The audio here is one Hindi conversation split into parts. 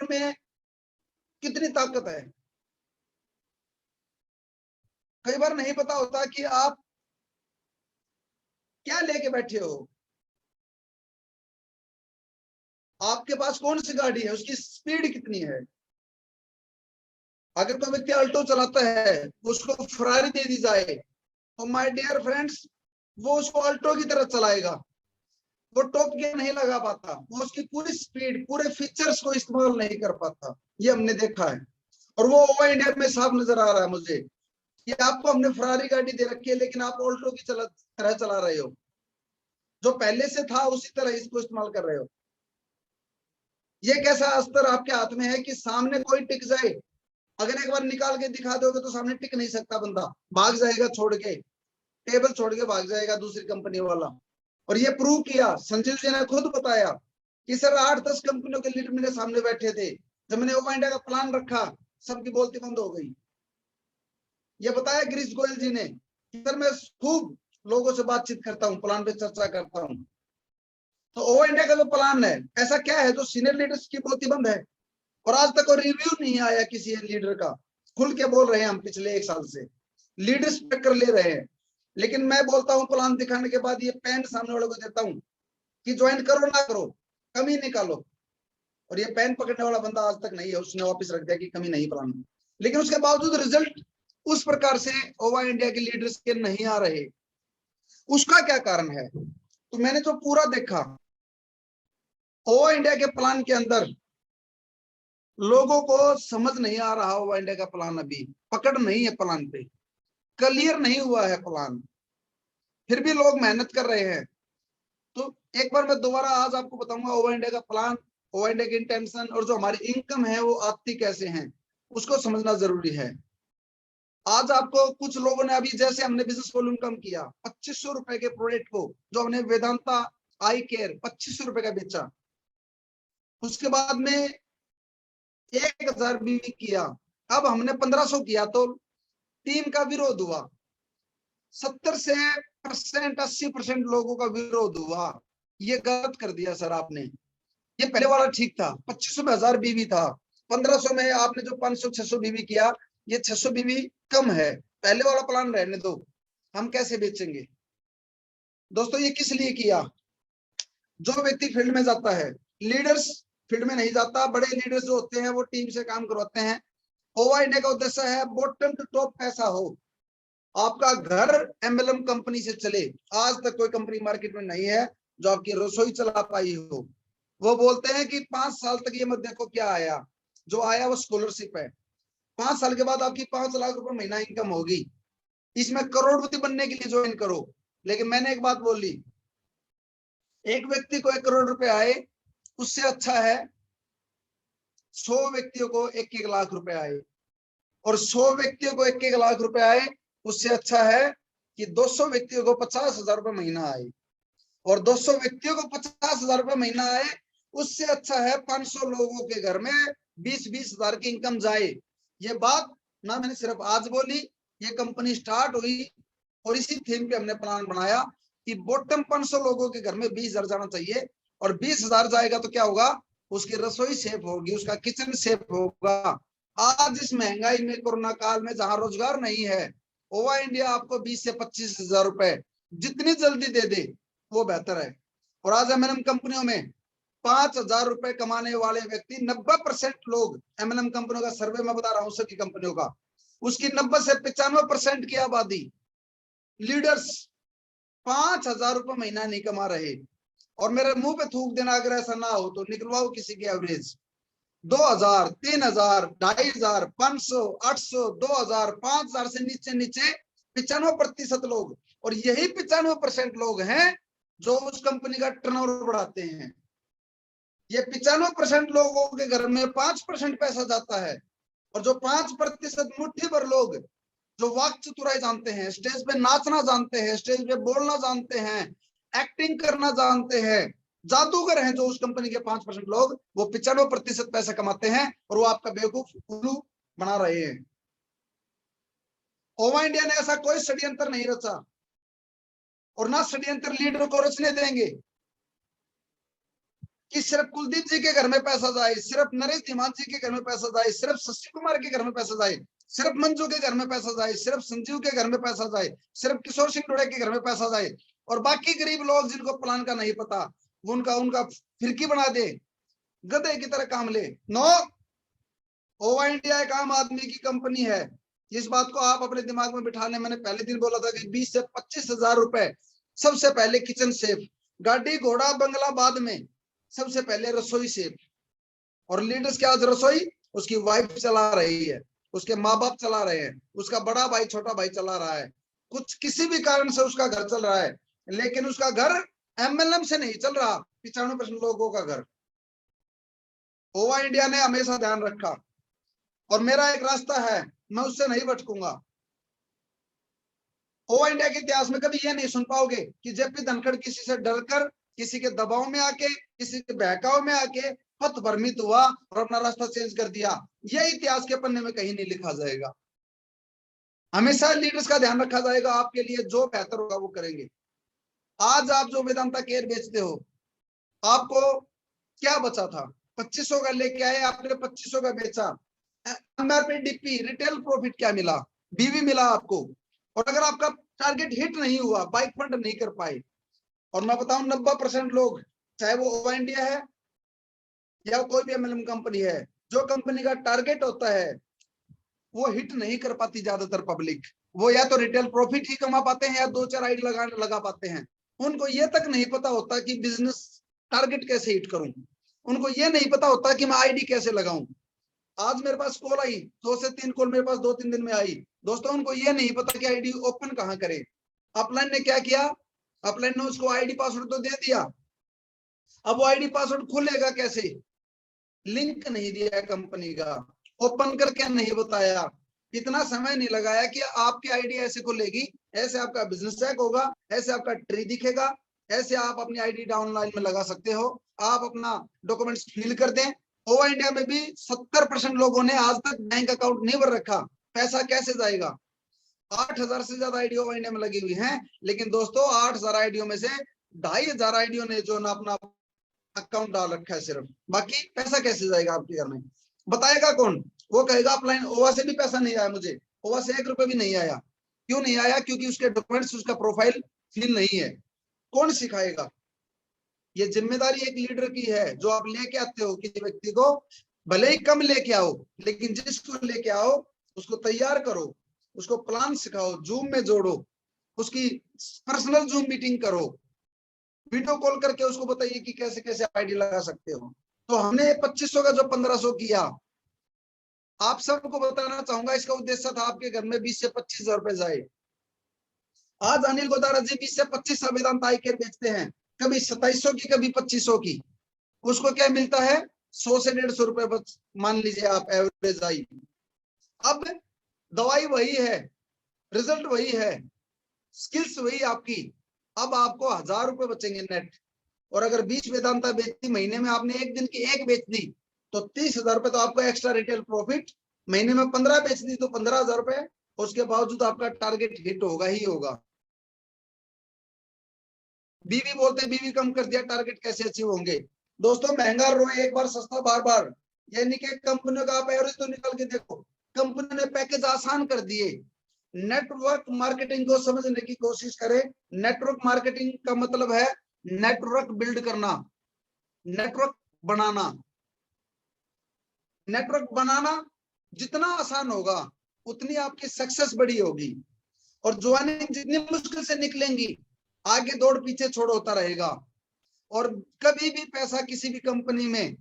लीडर में कितनी ताकत है। कई बार नहीं पता होता कि आप क्या लेके बैठे हो, आपके पास कौन सी गाड़ी है, उसकी स्पीड कितनी है। अगर कोई व्यक्ति अल्टो चलाता है, उसको फरारी दे दी जाए तो माय डियर फ्रेंड्स, वो उसको अल्टो की तरह चलाएगा, वो टॉप गियर नहीं लगा पाता, वो उसकी पूरी स्पीड, पूरे फीचर्स को इस्तेमाल नहीं कर पाता। ये हमने देखा है, और वो ओवर इंडिया में साफ नजर आ रहा है मुझे कि आपको हमने फरारी गाड़ी दे रखी है, लेकिन आप ऑल्टो की तरह चला रहे हो, जो पहले से था उसी तरह इसको इस्तेमाल कर रहे हो। ये कैसा अस्तर आपके हाथ में है कि सामने कोई टिक जाए, अगर एक बार निकाल के दिखा दोगे तो सामने टिक नहीं सकता बंदा, भाग जाएगा, छोड़ के टेबल छोड़ के भाग जाएगा दूसरी कंपनी वाला। और ये प्रूव किया, संजीव जी ने खुद बताया कि सर 8-10 कंपनियों के लीडर मेरे सामने बैठे थे, जब मैंने ओवर इंडिया का प्लान रखा सबकी बोलती बंद हो गई। ये बताया गिरीश गोयल जी ने कि सर मैं खूब लोगों से बातचीत करता हूँ, प्लान पे चर्चा करता हूँ। तो ओवर इंडिया का जो प्लान है, ऐसा क्या है जो सीनियर लीडर्स की बोलती बंद है, और आज तक कोई रिव्यू नहीं आया किसी लीडर का। खुल के बोल रहे हैं हम पिछले 1 साल से, लीडर्स टक्कर ले रहे हैं, लेकिन मैं बोलता हूँ प्लान दिखाने के बाद ये पेन सामने वालों को देता हूँ कि ज्वाइन करो ना करो, कमी निकालो। और ये पेन पकड़ने वाला बंदा आज तक नहीं है, उसने वापस रख दिया कि कमी नहीं प्लान में, लेकिन उसके बावजूद रिजल्ट उस प्रकार से ओवर इंडिया के लीडर्स के नहीं आ रहे। उसका क्या कारण है? तो मैंने जो पूरा देखा, ओवर इंडिया के प्लान के अंदर लोगों को समझ नहीं आ रहा, ओवर इंडिया का प्लान अभी पकड़ नहीं है, प्लान पे क्लियर नहीं हुआ है प्लान, फिर भी लोग मेहनत कर रहे हैं। तो एक बार मैं दोबारा आज आपको बताऊंगा ओवर इंडिया का प्लान, ओवर इंडिया की इंटेंशन, और जो हमारी इनकम है वो आती कैसे है, उसको समझना जरूरी है। आज आपको कुछ लोगों ने, अभी जैसे हमने बिजनेस वॉल्यूम कम किया, 2500 रुपए के प्रोडक्ट को जो हमने वेदांता आई केयर 2500 रुपए का बेचा, उसके बाद में 1000 बीवी किया, अब हमने 1500 किया, तो टीम का विरोध हुआ, 70% लोगों का विरोध हुआ। ये गलत कर दिया सर आपने, ये पहले वाला ठीक था, 2500 में 1000 बीवी था, 1500 में आपने जो 500-600 बीवी किया, ये 600 बीवी कम है, पहले वाला प्लान रहने दो, हम कैसे बेचेंगे। दोस्तों ये किस लिए किया? जो व्यक्ति फील्ड में जाता है, लीडर्स फील्ड में नहीं जाता, बड़े लीडर्स जो होते हैं वो टीम से काम करवाते हैं। ओवर इंडिया का उद्देश्य है बॉटम टू टॉप पैसा हो, आपका घर एमएलएम कंपनी से चले। आज तक कोई कंपनी मार्केट में नहीं है जो आपकी रसोई चला पाई हो। वो बोलते हैं कि 5 साल तक ये मत देखो क्या आया, जो आया वो स्कॉलरशिप है, 5 साल के बाद आपकी 5 लाख रुपए महीना इनकम होगी, इसमें करोड़पति बनने के लिए ज्वाइन करो। लेकिन मैंने एक बात बोली, एक व्यक्ति को 1 करोड़ रुपए आए, उससे अच्छा है 100 व्यक्तियों को 1-1 लाख रुपए आए, और 100 व्यक्तियों को 1-1 लाख रुपए आए, उससे अच्छा है कि 200 व्यक्तियों को 50,000 रुपए महीना आए, और 200 व्यक्तियों को 50,000 रुपए महीना आए, उससे अच्छा है 500 लोगों के घर में 20-20 हजार की इनकम जाए। ये बात ना मैंने सिर्फ आज बोली, ये कंपनी स्टार्ट हुई और इसी थीम पे हमने प्लान बनाया कि बॉटम 500 लोगों के घर में 20,000 जाना चाहिए, और 20,000 जाएगा तो क्या होगा, उसकी रसोई सेफ होगी, उसका किचन सेफ होगा। आज इस महंगाई में, कोरोना काल में, जहां रोजगार नहीं है, ओवर इंडिया आपको 20 से 25,000 रुपए जितनी जल्दी दे दे वो बेहतर है। और आज एमएनएम कंपनियों में 5,000 रुपए कमाने वाले व्यक्ति 90% लोग, एमएनएम कंपनियों का सर्वे में बता रहा हूं सभी कंपनियों का, उसकी 90 से 95% की आबादी लीडर्स 5,000 रुपए महीना नहीं कमा रहे। और मेरे मुंह पे थूक देना, अगर ऐसा ना हो तो निकलवाओ किसी की एवरेज, 2,000, 3,000, 2,500, 500, 800, 2,000, 5,000 से नीचे नीचे 95% लोग, और यही 95% लोग हैं जो उस कंपनी का टर्नओवर बढ़ाते हैं। ये 95% लोगों के घर में 5% पैसा जाता है, और जो 5% मुट्ठी भर लोग जो वाक चतुराई जानते हैं, स्टेज पे नाचना जानते हैं, स्टेज पे बोलना जानते हैं, एक्टिंग करना जानते हैं, जादूगर हैं जो उस कंपनी के 5% लोग, वो 95% पैसा कमाते हैं, और वो आपका बेवकूफ उल्लू बना रहे हैं। ओवर इंडिया ने ऐसा कोई षड्यंत्र नहीं रचा, और ना षड्यंत्र लीडर को रचने देंगे। कि सिर्फ कुलदीप जी के घर में पैसा जाए, सिर्फ नरेश धीमान जी के घर में पैसा जाए, सिर्फ शशि कुमार के घर में पैसा जाए, सिर्फ मंजू के घर में पैसा जाए, सिर्फ संजीव के घर में पैसा जाए, सिर्फ किशोर सिंह डोड़े के घर में पैसा जाए, और बाकी गरीब लोग जिनको प्लान का नहीं पता वो उनका फिरकी बना दे, गधे की तरह काम ले। नो, ओवा इंडिया एक आम आदमी की कंपनी है। इस बात को आप अपने दिमाग में बिठा लें। मैंने पहले दिन बोला था कि 20 से 25 हजार रुपए सबसे पहले किचन सेफ, गाड़ी घोड़ा बंगला बाद में, सबसे पहले रसोई सेफ। और लीडर्स के आज रसोई उसकी वाइफ चला रही है, उसके माँ बाप चला रहे हैं, उसका बड़ा भाई छोटा भाई चला रहा है, कुछ किसी भी कारण से उसका घर चल रहा है, लेकिन उसका घर एमएलएम से नहीं चल रहा। 95% लोगों का घर। ओवा इंडिया ने हमेशा ध्यान रखा, और मेरा एक रास्ता है, मैं उससे नहीं भटकूंगा। ओवा इंडिया के इतिहास में कभी ये नहीं सुन पाओगे कि जेपी धनखड़ किसी से डरकर, किसी के दबाव में आके, किसी के बहकाव में आके पथ भ्रमित हुआ और अपना रास्ता चेंज कर दिया। यह इतिहास के पन्ने में कहीं नहीं लिखा जाएगा। हमेशा लीडर्स का ध्यान रखा जाएगा, आपके लिए जो बेहतर होगा वो करेंगे। आज आप जो वेदांता केयर बेचते हो, आपको क्या बचा था? 2500 का लेके आए, आपने 2500 का बेचा, एमआरपी डीपी रिटेल प्रॉफिट क्या मिला? बीवी मिला आपको। और अगर आपका टारगेट हिट नहीं हुआ, बाइक फंड नहीं कर पाए, और मैं बताऊं 90% लोग, चाहे वो ओवा इंडिया है या कोई भी एमएलएम कंपनी है, जो कंपनी का टारगेट होता है वो हिट नहीं कर पाती। ज्यादातर पब्लिक वो या तो रिटेल प्रॉफिट ही कमा पाते हैं या 2-4 आईडी लगा पाते हैं। उनको ये तक नहीं पता होता कि बिजनेस टारगेट कैसे हिट करूं, उनको ये नहीं पता होता कि मैं आईडी कैसे लगाऊं। आज मेरे पास कॉल आई, 2 से 3 कॉल मेरे पास 2-3 दिन में आई। दोस्तों, उनको ये नहीं पता कि आईडी ओपन कहाँ करें। अपलाइन ने क्या किया? अपलाइन ने उसको आईडी पासवर्ड तो दे दिया, अब वो आईडी पासवर्ड खुलेगा कैसे? लिंक नहीं दिया कंपनी का, ओपन करके नहीं बताया, इतना समय नहीं लगाया कि आपकी आईडी ऐसे खुलेगी, ऐसे आपका बिजनेस चेक होगा, ऐसे आपका ट्री दिखेगा, ऐसे आप अपनी आईडी डाउनलाइन में लगा सकते हो, आप अपना डॉक्यूमेंट्स फिल कर दें। ओवा इंडिया में भी 70% लोगों ने आज तक बैंक अकाउंट नहीं भर रखा। पैसा कैसे जाएगा? 8000 से ज्यादा आईडी ओवा इंडिया में लगी हुई है, लेकिन दोस्तों 8000 आईडियो में से 2500 आईडियो ने जो ना अपना अकाउंट डाल रखा है सिर्फ। बाकी पैसा कैसे जाएगा आपके घर में? बताएगा कौन? वो कहेगा अपलाइन ओवा से भी पैसा नहीं आया मुझे, ओवा से 1 रुपए भी नहीं आया। क्यों नहीं आया? क्योंकि उसके डॉक्यूमेंट्स, उसका प्रोफाइल फिल नहीं है। कौन सिखाएगा? ये जिम्मेदारी एक लीडर की है। जो आप लेके आते हो किसी व्यक्ति को, भले ही कम लेके आओ, लेकिन जिसको लेके आओ उसको तैयार करो, उसको प्लान सिखाओ, जूम में जोड़ो, उसकी पर्सनल जूम मीटिंग करो, वीडियो कॉल करके उसको बताइए कि कैसे कैसे आईडी लगा सकते हो। तो हमने 2500 का जो 1500 किया, आप सबको बताना चाहूंगा, इसका उद्देश्य था आपके घर में 20 से 25 हजार रुपए जाए। आज अनिल गोदारा जी 20 से 25 संविधान आई केयर बेचते हैं, कभी 2700 की, कभी 2500 की। उसको क्या मिलता है? 100 से 150 रुपए बस, मान लीजिए आप एवरेज आई। अब दवाई वही है, रिजल्ट वही है, स्किल्स वही आपकी। अब आपको 1000 रुपए बचेंगे नेट। और अगर 20 वेदांता बेचती, महीने में आपने एक दिन की एक बेच दी, तो 30,000 रुपए तो आपको एक्स्ट्रा रिटेल प्रॉफिट। महीने में 15 बेच दी तो 15,000 रुपए। उसके बावजूद आपका टारगेट हिट होगा ही होगा। बीवी बोलते बीवी कम कर दिया, टारगेट कैसे अचीव होंगे? दोस्तों, महंगा रोए एक बार, सस्ता बार बार। यानी कि कंपनियों का आप एवरेज तो निकल के देखो, कंपनी ने पैकेज आसान कर दिए। नेटवर्क मार्केटिंग को समझने की कोशिश करें। नेटवर्क मार्केटिंग का मतलब है नेटवर्क बिल्ड करना, नेटवर्क बनाना। नेटवर्क बनाना जितना आसान होगा उतनी आपकी सक्सेस बड़ी होगी, और ज्वाइनिंग जितनी मुश्किल से निकलेंगी, आगे दौड़ पीछे छोड़ होता रहेगा। और कभी भी पैसा किसी भी कंपनी में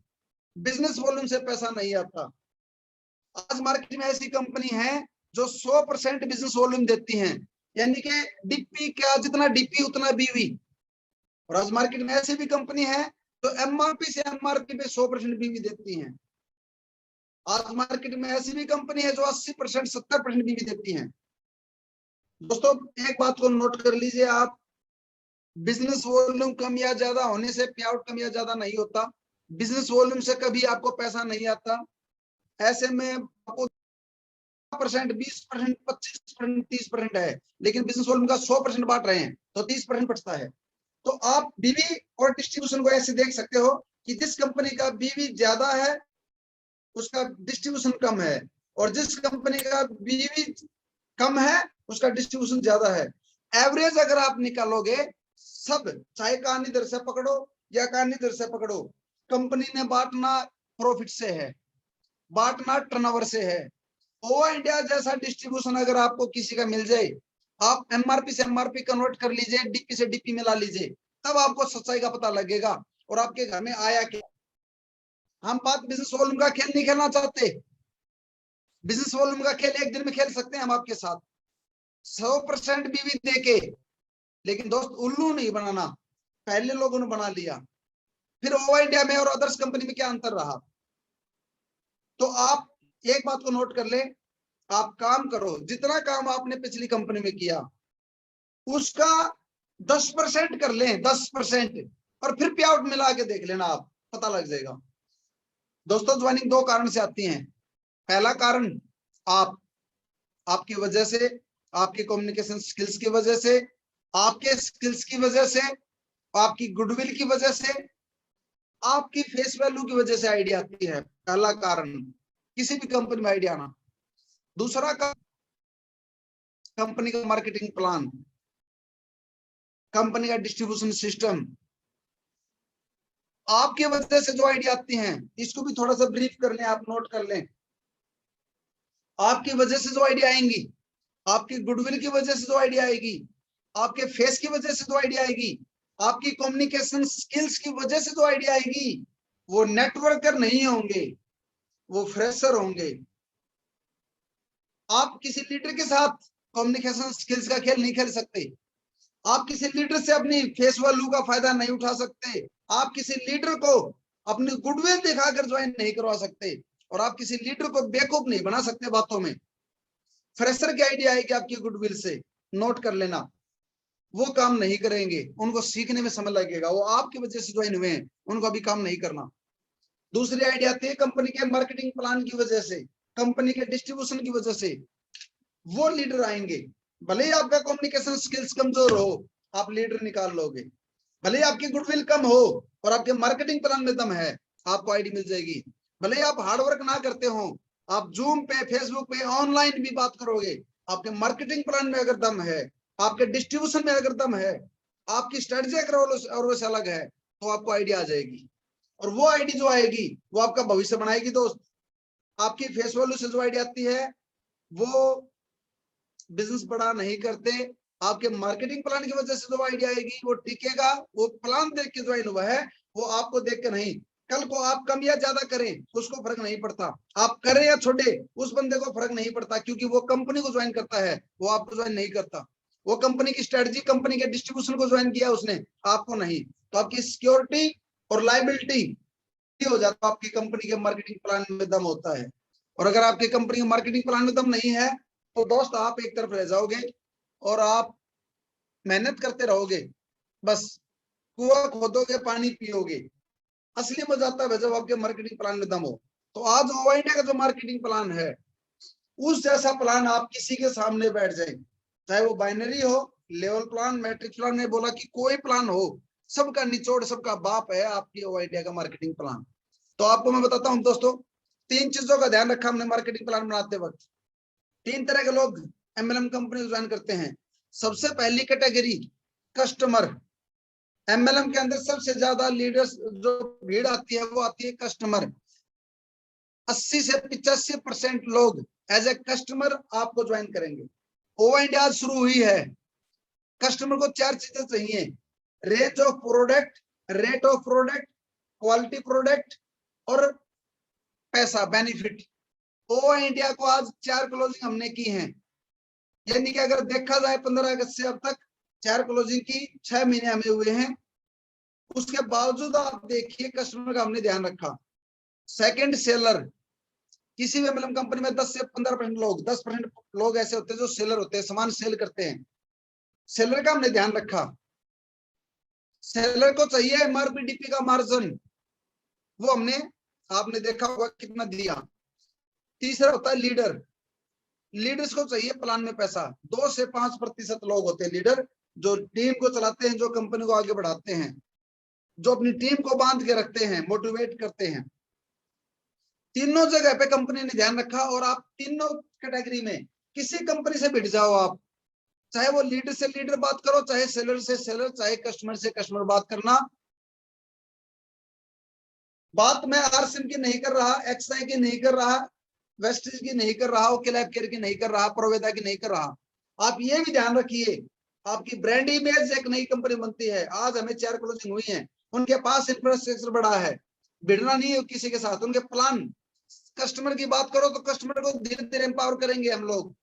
बिजनेस वॉल्यूम से पैसा नहीं आता। आज मार्केट में ऐसी कंपनी है जो 100% बिजनेस वॉल्यूम देती हैं, यानी कि डीपी क्या, जितना डीपी उतना बीवी। और आज मार्केट में ऐसी भी कंपनी है जो एमआरपी से एमआरपी पे 100% बीवी देती हैं। आज मार्केट में ऐसी भी कंपनी है जो 80% 70% बीवी देती हैं। दोस्तों, एक बात को नोट कर लीजिए आप, बिजनेस वॉल्यूम कम या ज्यादा होने से पे आउट कम या ज्यादा नहीं होता। बिजनेस वॉल्यूम से कभी आपको पैसा नहीं आता। ऐसे में आपको 20%, 25%, 30% है, लेकिन बिजनेस वॉल्यूम का 100% बांट रहे हैं तो 30% बचता है। तो आप बीवी और डिस्ट्रीब्यूशन को ऐसे देख सकते हो कि जिस कंपनी का बीवी ज्यादा है उसका डिस्ट्रीब्यूशन कम है, और जिस कंपनी का बीवी कम है उसका डिस्ट्रीब्यूशन ज्यादा है। एवरेज अगर आप निकालोगे, सब चाहे कहानी इधर से पकड़ो या कहानी इधर से पकड़ो, कंपनी ने बांटना प्रॉफिट से है, बांटना टर्नओवर से है। ओवर इंडिया जैसा डिस्ट्रीब्यूशन अगर आपको किसी का मिल जाए, आप एमआरपी से एमआरपी कन्वर्ट कर लीजिए, डीपी से डीपी मिला लीजिए, तब आपको सच्चाई का पता लगेगा और आपके घर में आया क्या। हम बात बिजनेस वॉल्यूम का खेल नहीं खेलना चाहते। बिजनेस वॉल्यूम का खेल एक दिन में खेल सकते हैं हम आपके साथ 100% बीवी देके, लेकिन दोस्त उल्लू नहीं बनाना। पहले लोगों ने बना लिया, फिर ओवर इंडिया में और अदर्स कंपनी में क्या अंतर रहा। तो आप एक बात को नोट कर ले, आप काम करो, जितना काम आपने पिछली कंपनी में किया उसका 10% कर लें, 10%, और फिर पे आउट मिला के देख लेना, आप पता लग जाएगा। दोस्तों ज्वाइनिंग दो कारण से आती है। पहला कारण आपकी वजह से, आपके कम्युनिकेशन स्किल्स की वजह से, आपके स्किल्स की वजह से, आपकी गुडविल की वजह से, आपकी फेस वैल्यू की वजह से आइडिया आती है। पहला कारण किसी भी कंपनी में आइडिया आना। दूसरा कारण कंपनी का मार्केटिंग प्लान, कंपनी का डिस्ट्रीब्यूशन सिस्टम। आपकी वजह से जो आइडिया आती हैं, इसको भी थोड़ा सा ब्रीफ कर लें, आप नोट कर लें। आपकी वजह से जो आइडिया आएंगी, आपकी गुडविल की वजह से जो आइडिया आएगी, आपके फेस की वजह से जो आइडिया आएगी, आपकी कम्युनिकेशन स्किल्स की वजह से जो आइडिया आएगी, वो नेटवर्कर नहीं होंगे, वो फ्रेशर होंगे। आप किसी लीडर के साथ कम्युनिकेशन स्किल्स का खेल नहीं खेल सकते। आप किसी लीडर से अपनी फेस वैल्यू का फायदा नहीं उठा सकते। आप किसी लीडर को अपनी गुडविल दिखाकर ज्वाइन नहीं करवा सकते, और आप किसी लीडर को बेवकूफ नहीं बना सकते बातों में। फ्रेशर की आइडिया आएगी आपकी गुडविल से, नोट कर लेना, वो काम नहीं करेंगे, उनको सीखने में समय लगेगा, वो आपकी वजह से ज्वाइन हुए हैं, उनको अभी काम नहीं करना। दूसरी आइडिया आती है कंपनी के मार्केटिंग प्लान की वजह से, कंपनी के डिस्ट्रीब्यूशन की वजह से वो लीडर आएंगे। भले ही आपका कम्युनिकेशन स्किल्स कमजोर हो, आप लीडर निकाल लोगे। भले ही आपकी गुडविल कम हो और आपके मार्केटिंग प्लान में दम है, आपको आईडी मिल जाएगी। भले ही आप हार्डवर्क ना करते हो, आप जूम पे, फेसबुक पे, ऑनलाइन भी बात करोगे, आपके मार्केटिंग प्लान में अगर दम है, आपके डिस्ट्रीब्यूशन में अगर दम है, आपकी स्ट्रेटजी अगर और से अलग है, तो आपको आइडिया आ जाएगी। और वो आईडी जो आएगी वो आपका भविष्य बनाएगी। दोस्त, आपकी फेस वैल्यू से जो आइडिया आती है वो बिजनेस बड़ा नहीं करते, आपके मार्केटिंग प्लान की वजह से जो आइडिया आएगी वो टिकेगा। वो प्लान देख के ज्वाइन हुआ है, वो आपको देख के नहीं। कल को आप कम या ज्यादा करें उसको फर्क नहीं पड़ता, आप करें या छोड़े उस बंदे को फर्क नहीं पड़ता, क्योंकि वो कंपनी को ज्वाइन करता है, वो आपको ज्वाइन नहीं करता। वो कंपनी की स्ट्रेटजी, कंपनी के डिस्ट्रीब्यूशन को ज्वाइन किया उसने, आपको नहीं। तो आपकी सिक्योरिटी और लायबिलिटी हो जाता है, आपकी कंपनी के मार्केटिंग प्लान में दम होता है। और अगर आपकी कंपनी के मार्केटिंग प्लान में दम नहीं है, तो दोस्त आप एक तरफ रह जाओगे और आप मेहनत करते रहोगे, बस कुआं खोदोगे, पानी पियोगे। असली मजा आता है जब आपके मार्केटिंग प्लान में दम हो। तो आज ओवर इंडिया का जो मार्केटिंग प्लान है, उस जैसा प्लान आप किसी के सामने बैठ जाए, चाहे वो बाइनरी हो, लेवल प्लान, मैट्रिक्स प्लान में बोला कि कोई प्लान हो, सबका निचोड़, सबका बाप है आपकी ओवर इंडिया का मार्केटिंग प्लान। तो आपको मैं बताता हूँ दोस्तों, 3 चीजों का ध्यान रखा हमने मार्केटिंग प्लान बनाते वक्त। 3 तरह के लोग एमएलएम कंपनी ज्वाइन करते हैं। सबसे पहली कैटेगरी कस्टमर। एमएलएम के अंदर सबसे ज्यादा लीडर्स जो भीड़ आती है वो आती है कस्टमर। 80 से 85% लोग एज ए कस्टमर आपको ज्वाइन करेंगे। ओवर इंडिया शुरू हुई है, कस्टमर को 4 चीजें चाहिए: range of product, rate of product, quality product और पैसा, बेनिफिट। ओवर इंडिया को आज 4 क्लोजिंग हमने की हैं, यानी कि अगर देखा जाए 15 अगस्त से अब तक 4 क्लोजिंग की, 6 महीने हमें हुए हैं। उसके बावजूद आप देखिए कस्टमर का हमने ध्यान रखा। सेकंड सेलर, किसी भी एमएलएम कंपनी में 10 से 15% लोग, 10% लोग ऐसे होते हैं जो सेलर होते हैं, सामान सेल करते हैं। सेलर का हमने ध्यान रखा। सेलर को चाहिए एमआरपी डीपी का मार्जिन, वो हमने, आपने देखा होगा कितना दिया। तीसरा होता है लीडर, लीडर्स को चाहिए प्लान में पैसा। 2 से 5% लोग होते हैं लीडर, जो टीम को चलाते हैं, जो कंपनी को आगे बढ़ाते हैं। जो अपनी टीम को बांध के रखते हैं, मोटिवेट करते हैं। तीनों जगह पे कंपनी ने ध्यान रखा, और आप तीनों कैटेगरी में किसी कंपनी से भिड़ जाओ आप, चाहे वो लीडर से लीडर बात करो, चाहे सेलर से सेलर, चाहे कस्टमर से कस्टमर बात करना। बात मैं आरसीएम की नहीं कर रहा, एक्सआई की नहीं कर रहा, वेस्टेज की नहीं कर रहा, ओके लैब केयर की नहीं कर रहा, प्रोवेदा की नहीं कर रहा। आप ये भी ध्यान रखिए, आपकी ब्रांड इमेज, एक नई कंपनी बनती है, आज हमें 4 क्लोजिंग हुई है, उनके पास इंफ्रास्ट्रक्चर बड़ा है, भिड़ना नहीं है किसी के साथ, उनके प्लान। कस्टमर की बात करो तो कस्टमर को धीरे धीरे एम्पावर करेंगे हम लोग,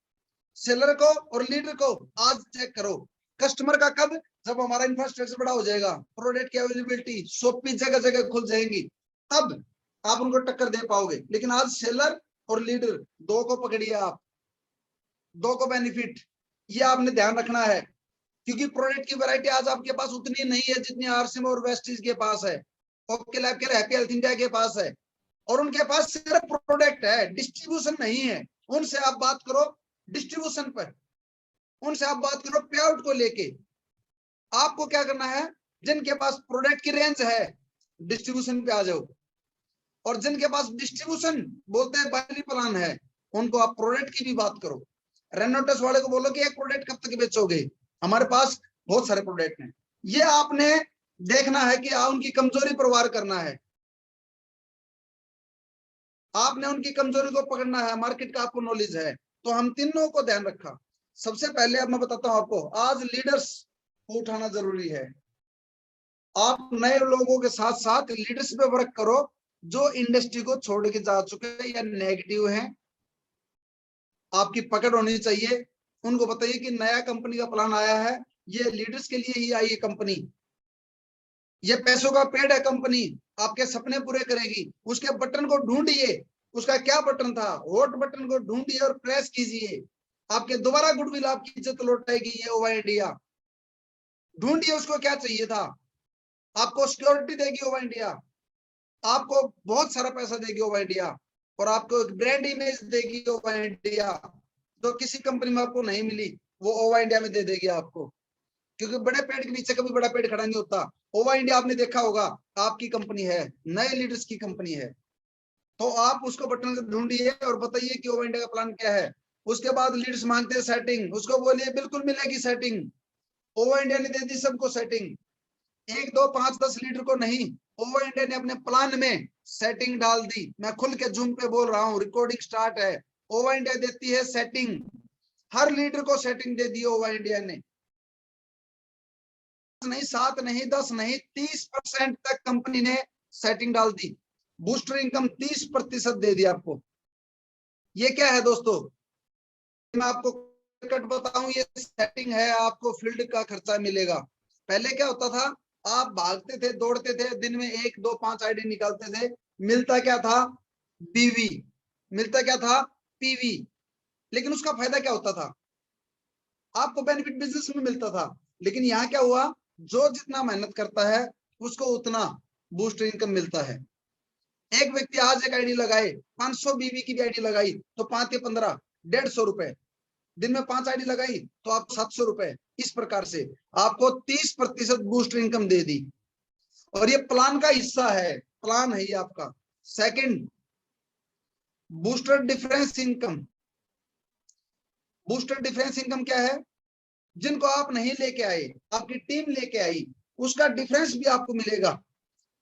सेलर को और लीडर को। आज चेक करो कस्टमर का कब, जब हमारा इंफ्रास्ट्रक्चर बड़ा हो जाएगा, प्रोडक्ट की अवेलेबिलिटी, शॉप जगह जगह खुल जाएंगी, तब आप उनको टक्कर दे पाओगे। लेकिन आज सेलर और लीडर दो को पकड़िए आप, दो को बेनिफिट, ये आपने ध्यान रखना है। क्योंकि प्रोडक्ट की वैरायटी आज आपके पास उतनी नहीं है जितनी आरसीएम और वेस्टीज के पास है, okay lab care, happy health India के पास है, और उनके पास सिर्फ प्रोडक्ट है, डिस्ट्रीब्यूशन नहीं है। उनसे आप बात करो डिस्ट्रीब्यूशन पर, उनसे आप बात करो पे आउट को लेके। आपको क्या करना है, जिनके पास प्रोडक्ट की रेंज है डिस्ट्रीब्यूशन पे आ जाओ, और जिनके पास डिस्ट्रीब्यूशन बोलते हैं बाइनरी प्लान है, उनको आप प्रोडक्ट की भी बात करो। रेनोटस वाले को बोलो कि एक प्रोडक्ट कब तक बेचोगे, हमारे पास बहुत सारे प्रोडक्ट हैं। ये आपने देखना है कि उनकी कमजोरी पर वार करना है, आपने उनकी कमजोरी को पकड़ना है, मार्केट का आपको नॉलेज है। तो हम तीनों को ध्यान रखा। सबसे पहले अब मैं बताता हूं आपको, आज लीडर्स को उठाना जरूरी है। आप नए लोगों के साथ साथ लीडर्स पे वर्क करो, जो इंडस्ट्री को छोड़ के जा चुके हैं या नेगेटिव हैं, आपकी पकड़ होनी चाहिए। उनको बताइए कि नया कंपनी का प्लान आया है, ये लीडर्स के लिए ही आई है कंपनी, ये पैसों का पेड़ है कंपनी, आपके सपने पूरे करेगी। उसके बटन को ढूंढिए, उसका क्या बटन था, हॉट बटन को ढूंढिए और प्रेस कीजिए, आपके दोबारा गुडविल, आपकी इज्जत लौटाएगी ये ओवा इंडिया। ढूंढिए उसको क्या चाहिए था, आपको सिक्योरिटी देगी ओवा इंडिया, आपको बहुत सारा पैसा देगी ओवा इंडिया, और आपको एक ब्रांड इमेज देगी ओवा इंडिया, जो किसी कंपनी में आपको नहीं मिली, वो ओवा इंडिया में दे देगी आपको। क्योंकि बड़े पेड़ के नीचे कभी बड़ा पेड़ खड़ा नहीं होता। ओवा इंडिया आपने देखा होगा, आपकी कंपनी है, नए लीडर्स की कंपनी है, तो आप उसको बटन ढूंढिए और बताइए कि ओवा इंडिया का प्लान क्या है। उसके बाद लीडर्स मांगते हैं सेटिंग, उसको बोलिए बिल्कुल मिलेगी सेटिंग, ओवा इंडिया ने दे दी सबको सेटिंग, 1 2 5 10 लीडर को नहीं, ओवा इंडिया ने अपने प्लान में सेटिंग डाल दी। मैं खुल के जूम पे बोल रहा हूँ, रिकॉर्डिंग स्टार्ट है। ओवा इंडिया देती है सेटिंग, हर लीडर को सेटिंग दे दी ओवा इंडिया ने, नहीं 7 नहीं 10 नहीं 30% तक कंपनी ने सेटिंग डाल दी, बूस्टर इनकम 30% दे दी आपको। ये क्या है दोस्तों, मैं आपको कट बताऊं, ये सेटिंग है, आपको फील्ड का खर्चा मिलेगा। पहले क्या होता था, आप भागते थे, दौड़ते थे, दिन में 1 2 5 आईडी निकालते थे, मिलता क्या था, बीवी, मिलता क्या था, पीवी। लेकिन उसका फायदा क्या होता था, आपको बेनिफिट बिजनेस में मिलता था। लेकिन यहाँ क्या हुआ, जो जितना मेहनत करता है उसको उतना बूस्ट इनकम मिलता है। एक व्यक्ति आज एक आईडी लगाए, 500 बीवी की भी आईडी लगाई तो 5 या 15 150 रुपए, दिन में 5 आईडी लगाई तो आपको 700 रुपए। इस प्रकार से आपको 30% बूस्ट इनकम दे दी, और ये प्लान का हिस्सा है, प्लान है ये आपका। Second, booster difference income. Booster difference income क्या है, जिनको आप नहीं लेके आए, आपकी टीम लेके आई, उसका डिफरेंस भी आपको मिलेगा।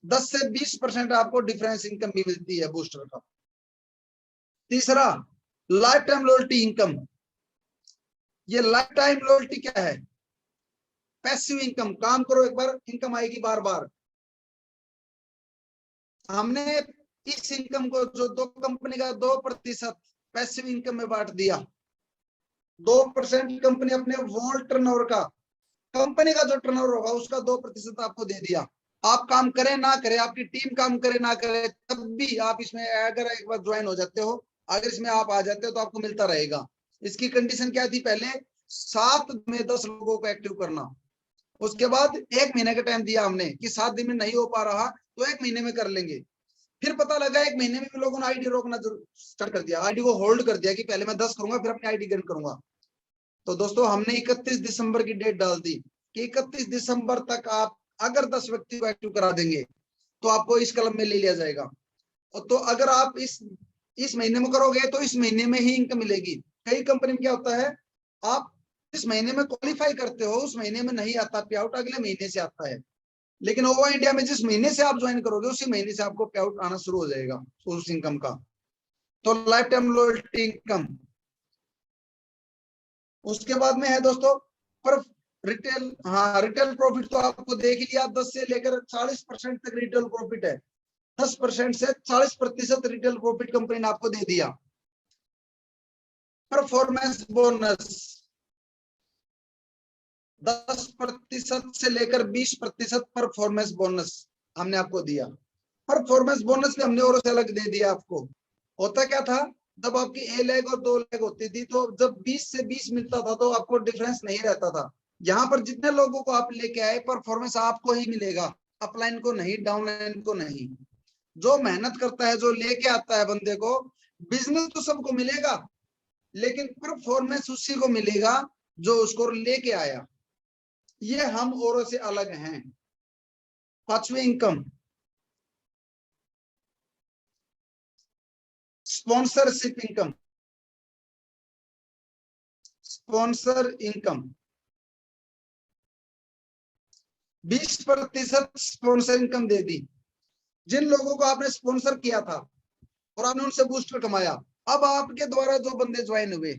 10 से 20% आपको डिफरेंस इनकम भी मिलती है बूस्टर का। तीसरा, लाइफ टाइम लॉयल्टी इनकम। ये लाइफ टाइम लॉयल्टी क्या है, पैसिव इनकम, काम करो एक बार इनकम आएगी बार बार। हमने इस इनकम को जो दो कंपनी का 2% पैसिव इनकम में बांट दिया। 2% कंपनी अपने वोल टर्नओवर का, कंपनी का जो टर्नओवर होगा उसका 2% आपको दे दिया। आप काम करें ना करें, आपकी टीम काम करे ना करे, तब भी आप इसमें अगर एक बार ज्वाइन हो जाते हो, अगर इसमें आप आ जाते हो तो आपको मिलता रहेगा। इसकी कंडीशन क्या थी, पहले 7 में 10 लोगों को एक्टिव करना, उसके बाद 1 महीने का टाइम दिया हमने कि 7 दिन में नहीं हो पा रहा तो 1 महीने में कर लेंगे। फिर पता लगा 1 महीने में भी लोगों ने आईडी रोकना स्टार्ट कर दिया, आईडी को होल्ड कर दिया कि पहले मैं 10 करूंगा फिर अपनी आईडी गेन करूंगा। तो दोस्तों हमने 31 दिसंबर की डेट डाल दी कि 31 दिसंबर तक आप अगर 10 व्यक्ति को एक्टिव करा देंगे तो आपको इस कलम में ले लिया जाएगा। और तो अगर आप इस महीने में करोगे तो इस महीने में ही इनकम मिलेगी। कई कंपनी में क्या होता है, आप जिस महीने में क्वालिफाई करते हो उस महीने में नहीं आता पे आउट, अगले महीने से आता है। लेकिन ओवर इंडिया में जिस महीने से आप ज्वाइन करोगे उसी महीने से आपको पे आउट आना शुरू हो जाएगा उस इनकम का। तो लाइफ टाइम लॉयल्टी इनकम। उसके बाद में है दोस्तों पर रिटेल, हाँ रिटेल प्रॉफिट तो आपको देख लिया, 10 से लेकर 40% तक रिटेल प्रॉफिट है। 10% से 40% रिटेल प्रॉफिट कंपनी ने आपको दे दिया। परफॉर्मेंस बोनस 10% से लेकर 20% परफॉर्मेंस बोनस हमने आपको दिया। परफॉर्मेंस बोनस भी हमने और से अलग दे दिया आपको। होता क्या था, जब आपकी ए लेग और 2 लेग होती थी तो जब 20 से 20 मिलता था तो आपको डिफरेंस नहीं रहता था। यहाँ पर जितने लोगों को आप लेके आए परफॉर्मेंस आपको ही मिलेगा, अपलाइन को नहीं, डाउनलाइन को नहीं। जो मेहनत करता है, जो लेके आता है बंदे को, बिजनेस तो सबको मिलेगा लेकिन परफॉर्मेंस उसी को मिलेगा जो उसको लेके आया। ये हम औरों से अलग हैं। पांचवी income sponsorship income. Sponsor income 20% sponsor income दे दी। जिन लोगों को आपने स्पॉन्सर किया था और आपने उनसे बूस्टर कमाया, अब आपके द्वारा जो बंदे ज्वाइन हुए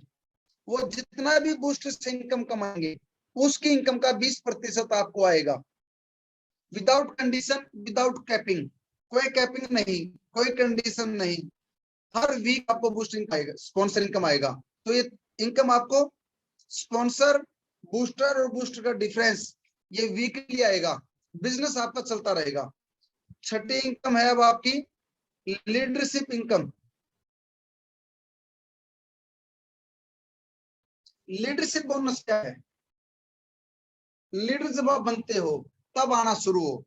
वो जितना भी बूस्टर से इनकम कमाएंगे उसकी इनकम का 20% आपको आएगा। विदाउट कंडीशन, विदाउट कैपिंग, कोई कैपिंग नहीं, कोई कंडीशन नहीं। हर वीक आपको बूस्टिंग आएगा, स्पॉन्सर इनकम आएगा। तो ये इनकम आपको स्पॉन्सर, बूस्टर और बूस्टर का डिफरेंस ये वीकली आएगा। बिजनेस आपका चलता रहेगा। छठी इनकम है अब आपकी लीडरशिप इनकम। लीडरशिप बोनस क्या है? लीडर जब आप बनते हो तब आना शुरू हो।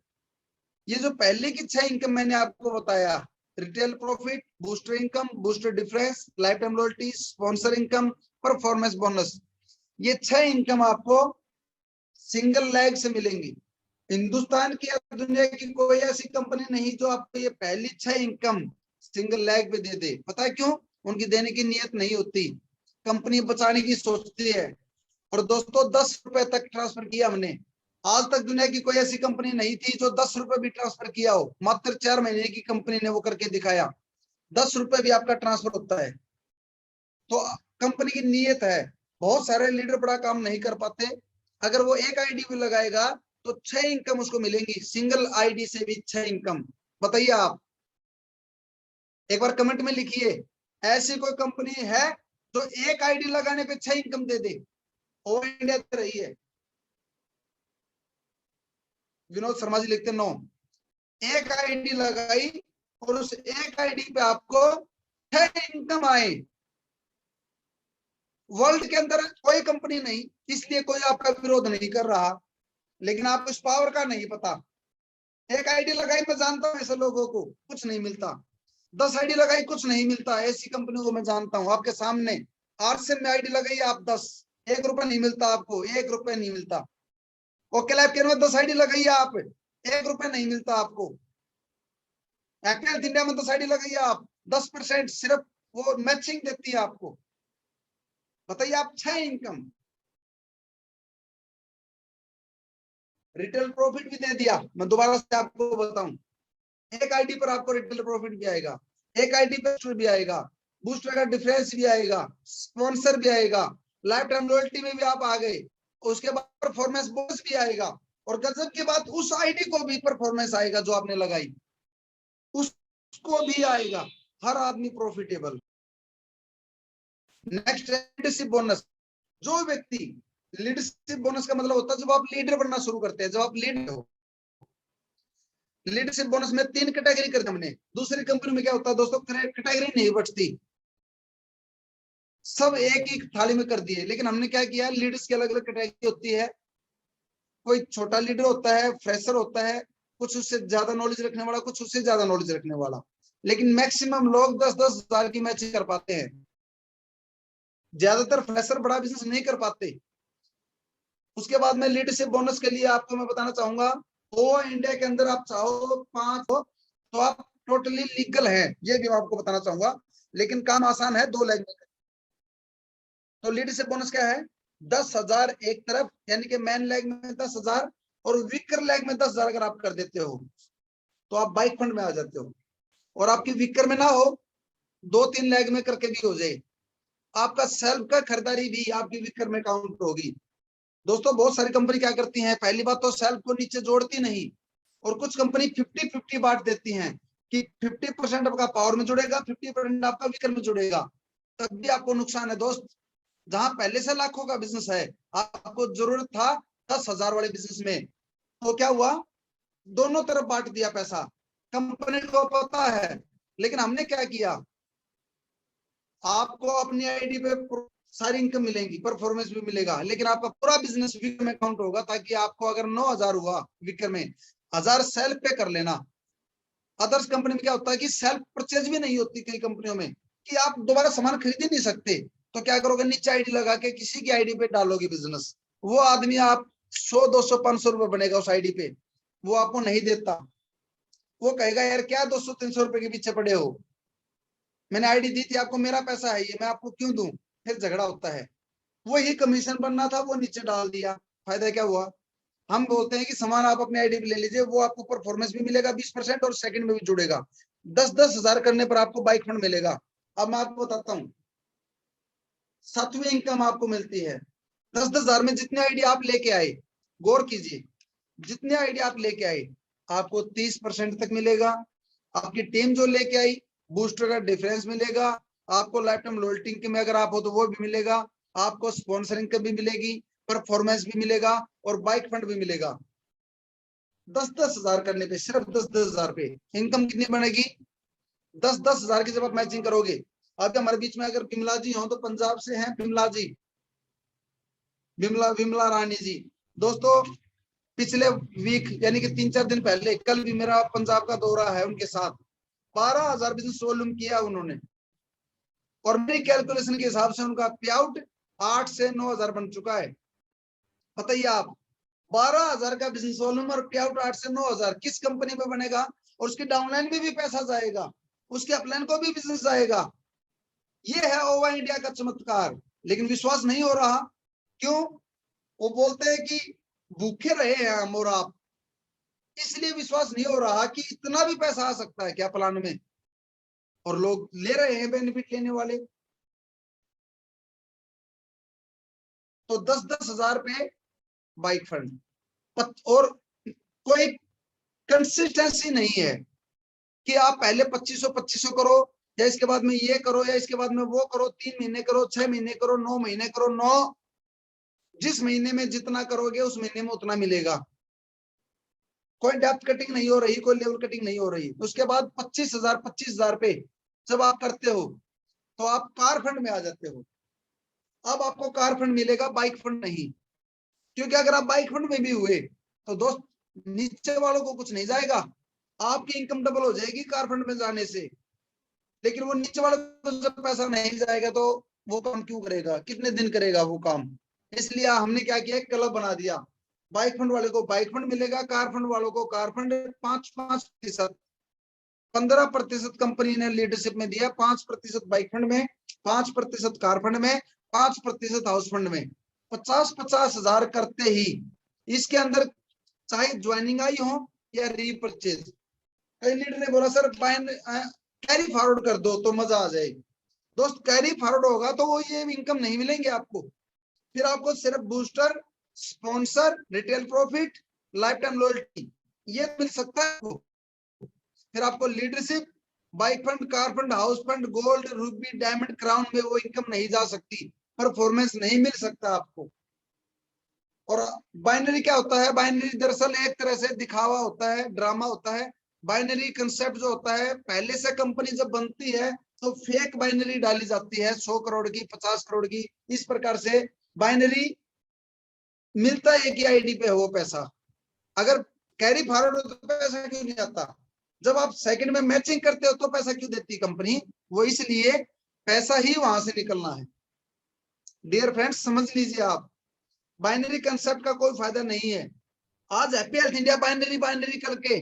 ये जो पहले की 6 इनकम मैंने आपको बताया, retail profit, booster income, booster difference, life time loyalty, sponsor income, performance bonus, ये 6 इनकम आपको सिंगल लेग से मिलेंगी। हिंदुस्तान की या दुनिया की कोई ऐसी कंपनी नहीं जो आपको ये पहली 6 इनकम सिंगल लेग पे दे दे। पता है क्यों? उनकी देने की नीयत नहीं होती, कंपनी बचाने की सोचती है। और दोस्तों 10 रुपए तक ट्रांसफर किया हमने। आज तक दुनिया की कोई ऐसी कंपनी नहीं थी जो 10 रुपए भी ट्रांसफर किया हो। मात्र 4 महीने की कंपनी ने वो करके दिखाया, 10 रुपए भी आपका ट्रांसफर होता है। तो कंपनी की नीयत है। बहुत सारे लीडर बड़ा काम नहीं कर पाते, अगर वो एक आईडी भी लगाएगा तो 6 इनकम उसको मिलेंगी, सिंगल आईडी से भी 6 इनकम। बताइए आप, एक बार कमेंट में लिखिए, ऐसी कोई कंपनी है जो एक आईडी लगाने पे 6 इनकम दे दे? ओवर इंडिया दे रही है। विनोद शर्मा जी लिखते 9, एक आईडी लगाई और उस एक आईडी पे आपको 6 इनकम आए। वर्ल्ड के अंदर कोई कंपनी नहीं, इसलिए कोई आपका विरोध नहीं कर रहा, लेकिन आपको इस पावर का नहीं पता। एक आईडी लगाई, मैं जानता हूं ऐसे लोगों को, कुछ नहीं मिलता। 10 आईडी लगाई, कुछ नहीं मिलता। ऐसी कंपनियों को मैं जानता हूं आपके सामने। आरसीएम में आईडी लगाई आप 10, 1 रुपया नहीं मिलता आपको, 1 रुपया नहीं मिलता। ओके लाइफ केयर में 10 आईडी लगाई आप, 1 रुपया नहीं मिलता आपको। एक्टिव इंडिया में 10 आईडी लगाई आप, 10% सिर्फ वो मैचिंग देती है आपको। बताइए आप, 6 इनकम। रिटेल प्रॉफिट भी दे दिया, मैं दोबारा से आपको बताऊं, एक आईडी पर आपको रिटेल प्रॉफिट भी आएगा, एक आईडी पर बूस्टर भी आएगा, बूस्टर का डिफरेंस भी आएगा, स्पॉन्सर भी आएगा, लाइफ टाइम लॉयल्टी में भी आप आ गए। उसके बाद परफॉर्मेंस बोनस भी आएगा, और गजब की बात, उस आईडी को भी परफॉर्मेंस आएगा जो आपने लगाई, उसको भी आएगा। हर आदमी प्रॉफिटेबल। Next leadership bonus. जो व्यक्ति, लीडरशिप बोनस का मतलब होता है जब आप लीडर बनना शुरू करते हैं, जब आप लीडर हो। लीडरशिप बोनस में 3 कैटेगरी कर दी हमने। दूसरी कंपनी में क्या होता है दोस्तों, कैटेगरी नहीं बचती, सब एक ही थाली में कर दिए। लेकिन हमने क्या किया, लीडर्स की अलग अलग कैटेगरी होती है। कोई छोटा लीडर होता है, फ्रेशर होता है, कुछ उससे ज्यादा नॉलेज रखने वाला, कुछ उससे ज्यादा नॉलेज रखने वाला। लेकिन मैक्सिमम लोग 10-10 हजार की मैच कर पाते हैं। ज्यादातर फ्रेशर बड़ा बिजनेस नहीं कर पाते। उसके बाद में लीडरशिप बोनस के लिए आपको मैं बताना चाहूंगा, तो इंडिया के अंदर आप चाहो 5 हो तो आप टोटली लीगल है, ये भी मैं आपको बताना चाहूंगा। लेकिन काम आसान है, 2 लाख में। तो लीडरशिप बोनस क्या है? 10,000 एक तरफ, यानी कि मैन लेग में 10,000 और विकर लेग में 10,000 अगर आप कर देते हो तो आप बाइक फंड में आ जाते हो। और आपकी विकर में ना हो, 2-3 लेग में करके भी हो जाए, आपका सेल्फ का खरीदारी भी आपकी विकर में काउंट होगी। दोस्तों बहुत सारी कंपनी क्या करती हैं, पहली बात तो सेल्फ को नीचे जोड़ती नहीं, और कुछ कंपनी 50-50 बांट देती हैं कि 50% आपका पावर में जुड़ेगा, 50% आपका विकर में जुड़ेगा, तब भी आपको नुकसान है दोस्त। जहां पहले से लाखों का बिजनेस है, आपको जरूरत था 10,000 वाले बिजनेस में, तो क्या हुआ, दोनों तरफ बांट दिया पैसा, कंपनी को पता है। लेकिन हमने क्या किया, आपको अपनी आईडी पे सारी इनकम मिलेगी, परफॉर्मेंस भी मिलेगा, लेकिन आपका पूरा बिजनेस विकर में काउंट होगा, ताकि आपको अगर 9,000 हुआ विकर में, 1,000 सेल्फ पे कर लेना। अदर्स कंपनी में क्या होता है कि सेल्फ परचेज भी नहीं होती कई कंपनियों में, कि आप दोबारा सामान खरीद ही नहीं सकते, तो क्या करोगे, नीचे आईडी लगा के किसी की आईडी पे डालोगे बिजनेस, वो आदमी आप 100, 200, 500 रुपए बनेगा उस आईडी पे, वो आपको नहीं देता। वो कहेगा यार क्या 200, 300 रुपए के पीछे पड़े हो, मैंने आईडी दी थी आपको, मेरा पैसा है ये, मैं आपको क्यों दूं, फिर झगड़ा होता है। वही कमीशन बनना था वो नीचे डाल दिया, फायदा क्या हुआ। हम बोलते हैं कि सामान आप अपने आईडी पे ले लीजिए, वो आपको परफॉर्मेंस भी मिलेगा 20% और सेकंड में भी जुड़ेगा। 10-10 हजार करने पर आपको बाइक फंड मिलेगा। अब मैं आपको बताता हूँ, 7वीं इनकम आपको मिलती है 10-10 हजार में। जितने आईडी आप लेके आए, गौर कीजिए, जितने आईडी आप लेके आए आपको 30% तक मिलेगा। आपकी टीम जो लेके आई, बूस्टर का डिफरेंस मिलेगा, आपको लाइफ टाइम लॉयल्टी में अगर आप हो तो वो भी मिलेगा, आपको स्पॉन्सरिंग का भी मिलेगी, परफॉर्मेंस भी मिलेगा और बाइक फंड भी मिलेगा। 10-10 हजार करने पे, सिर्फ 10-10 हजार पे इनकम कितनी बनेगी, 10-10 हजार की जब आप मैचिंग करोगे। अब हमारे बीच में अगर बिमला जी हो तो पंजाब से हैं बिमला जी, बिमला बिमला रानी जी। दोस्तों पिछले वीक यानी कि 3-4 दिन पहले, कल भी मेरा पंजाब का दौरा है उनके साथ, 12,000 बिजनेस वॉल्यूम किया उन्होंने, और मेरी कैलकुलेशन के हिसाब से उनका पे आउट 8 से 9,000 बन चुका है। बताइए आप, 12,000 का बिजनेस वॉल्यूम और पे आउट 8 से 9,000 किस कंपनी में बनेगा, और उसकी डाउनलाइन में भी पैसा जाएगा, उसके अपलाइन को भी बिजनेस जाएगा। ये है ओवा इंडिया का चमत्कार। लेकिन विश्वास नहीं हो रहा, क्यों? वो बोलते हैं कि भूखे रहे हैं हम और आप, इसलिए विश्वास नहीं हो रहा कि इतना भी पैसा आ सकता है क्या प्लान में, और लोग ले रहे हैं बेनिफिट लेने वाले। तो 10-10 हजार पे बाइक फंड, और कोई कंसिस्टेंसी नहीं है कि आप पहले 2500 करो, या इसके बाद में ये करो, या इसके बाद में वो करो, 3 महीने करो, 6 महीने करो, 9 महीने करो, 9 जिस महीने में जितना करोगे उस महीने में उतना मिलेगा। कोई डेप्थ कटिंग नहीं हो रही, कोई लेवल कटिंग नहीं हो रही। उसके बाद 25,000 पे जब आप करते हो तो आप कार फंड में आ जाते हो। अब आपको कार फंड मिलेगा, बाइक फंड नहीं, क्योंकि अगर आप बाइक फंड में भी हुए तो दोस्त नीचे वालों को कुछ नहीं जाएगा, आपकी इनकम डबल हो जाएगी कार फंड में जाने से। लेकिन वो नीचे वालों को जब पैसा नहीं जाएगा तो वो काम क्यों करेगा, कितने दिन करेगा वो काम। इसलिए हमने क्या किया, क्लब बना दिया, बाइक फंड वाले को बाइक फंड मिलेगा, कार फंड वालों को कार फंड। 5-5%, 15% कंपनी ने लीडरशिप में दिया, 5% बाइक फंड में, 5% कार फंड में, 5% हाउस फंड में। 50-50 हजार करते ही इसके अंदर चाहे ज्वाइनिंग आई हो या रीपर्चेज। कई लीडर ने बोला सर कैरी फॉरवर्ड कर दो तो मजा आ जाएगी। दोस्त कैरी फॉरवर्ड होगा तो वो ये इनकम नहीं मिलेंगे आपको, फिर आपको सिर्फ booster, sponsor, retail profit, life time loyalty ये मिल सकता है आपको। फिर आपको leadership, bike fund, car fund, house fund, gold, Ruby, diamond, crown में वो इनकम नहीं जा सकती, परफॉर्मेंस नहीं मिल सकता आपको। और बाइनरी क्या होता है, बाइनरी दरअसल एक तरह से दिखावा होता है, ड्रामा होता है। बाइनरी कंसेप्ट जो होता है, पहले से कंपनी जब बनती है तो फेक बाइनरी डाली जाती है, 100 करोड़ की, 50 करोड़ की, इस प्रकार से बाइनरी मिलता है एक ही आईडी पे वो पैसा। अगर कैरी फॉरवर्ड हो तो पैसा क्यों नहीं आता, जब आप सेकंड में मैचिंग करते हो तो पैसा क्यों देती है कंपनी, वो इसलिए पैसा ही वहां से निकलना है। डियर फ्रेंड्स समझ लीजिए आप, बाइनरी कंसेप्ट का कोई फायदा नहीं है। आज happy health India binary binary करके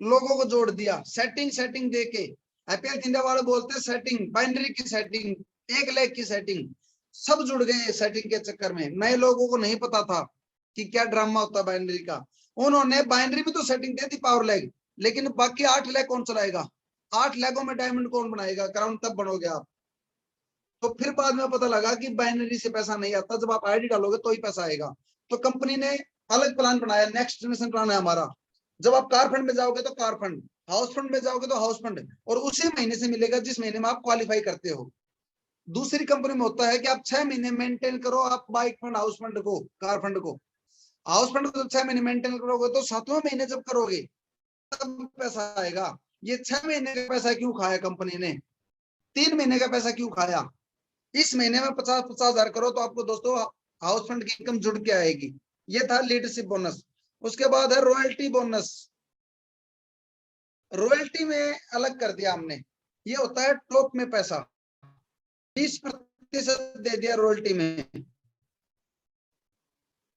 लोगों को जोड़ दिया, सेटिंग सेटिंग दे के। हैप्पी हेल्थ इंडिया वाले बोलते हैं सेटिंग, बाइनरी की सेटिंग, 1 लाख की सेटिंग, सब जुड़ गए सेटिंग के चक्कर में। नए लोगों को नहीं पता था कि क्या ड्रामा होता है बाइनरी का। उन्होंने बाइनरी में तो setting they the power lag, लेकिन बाकी 8 लाख कौन चलाएगा? 8 लाखों में डायमंड कौन बनाएगा? क्राउन तब बनोगे आप। तो फिर बाद में पता लगा कि बाइनरी से पैसा नहीं आता, जब आप आईडी डालोगे तो ही पैसा आएगा। तो कंपनी ने अलग प्लान बनाया, नेक्स्ट जनरेशन प्लान है हमारा। जब आप कार फंड में जाओगे तो कार फंड, हाउस फंड में जाओगे तो हाउस फंड, और उसी महीने से मिलेगा जिस महीने में आप क्वालिफाई करते हो। दूसरी कंपनी में होता है कि आप 6 महीने मेंटेन करो, आप बाइक फंड, हाउस फंड को, कार फंड को। हाउस फंड को 6 महीने मेंटेन करोगे तो 7वें महीने जब करोगे तब पैसा आएगा। ये 6 महीने का पैसा क्यों खाया कंपनी ने? 3 महीने का पैसा क्यों खाया? इस महीने में 50-50 हजार करो तो आपको दोस्तों हाउस फंड की इनकम जुड़ के आएगी। ये था लीडरशिप बोनस। उसके बाद है रॉयल्टी बोनस। रॉयल्टी में अलग कर दिया हमने, ये होता है टॉप में पैसा, 20% दे दिया रॉयल्टी में।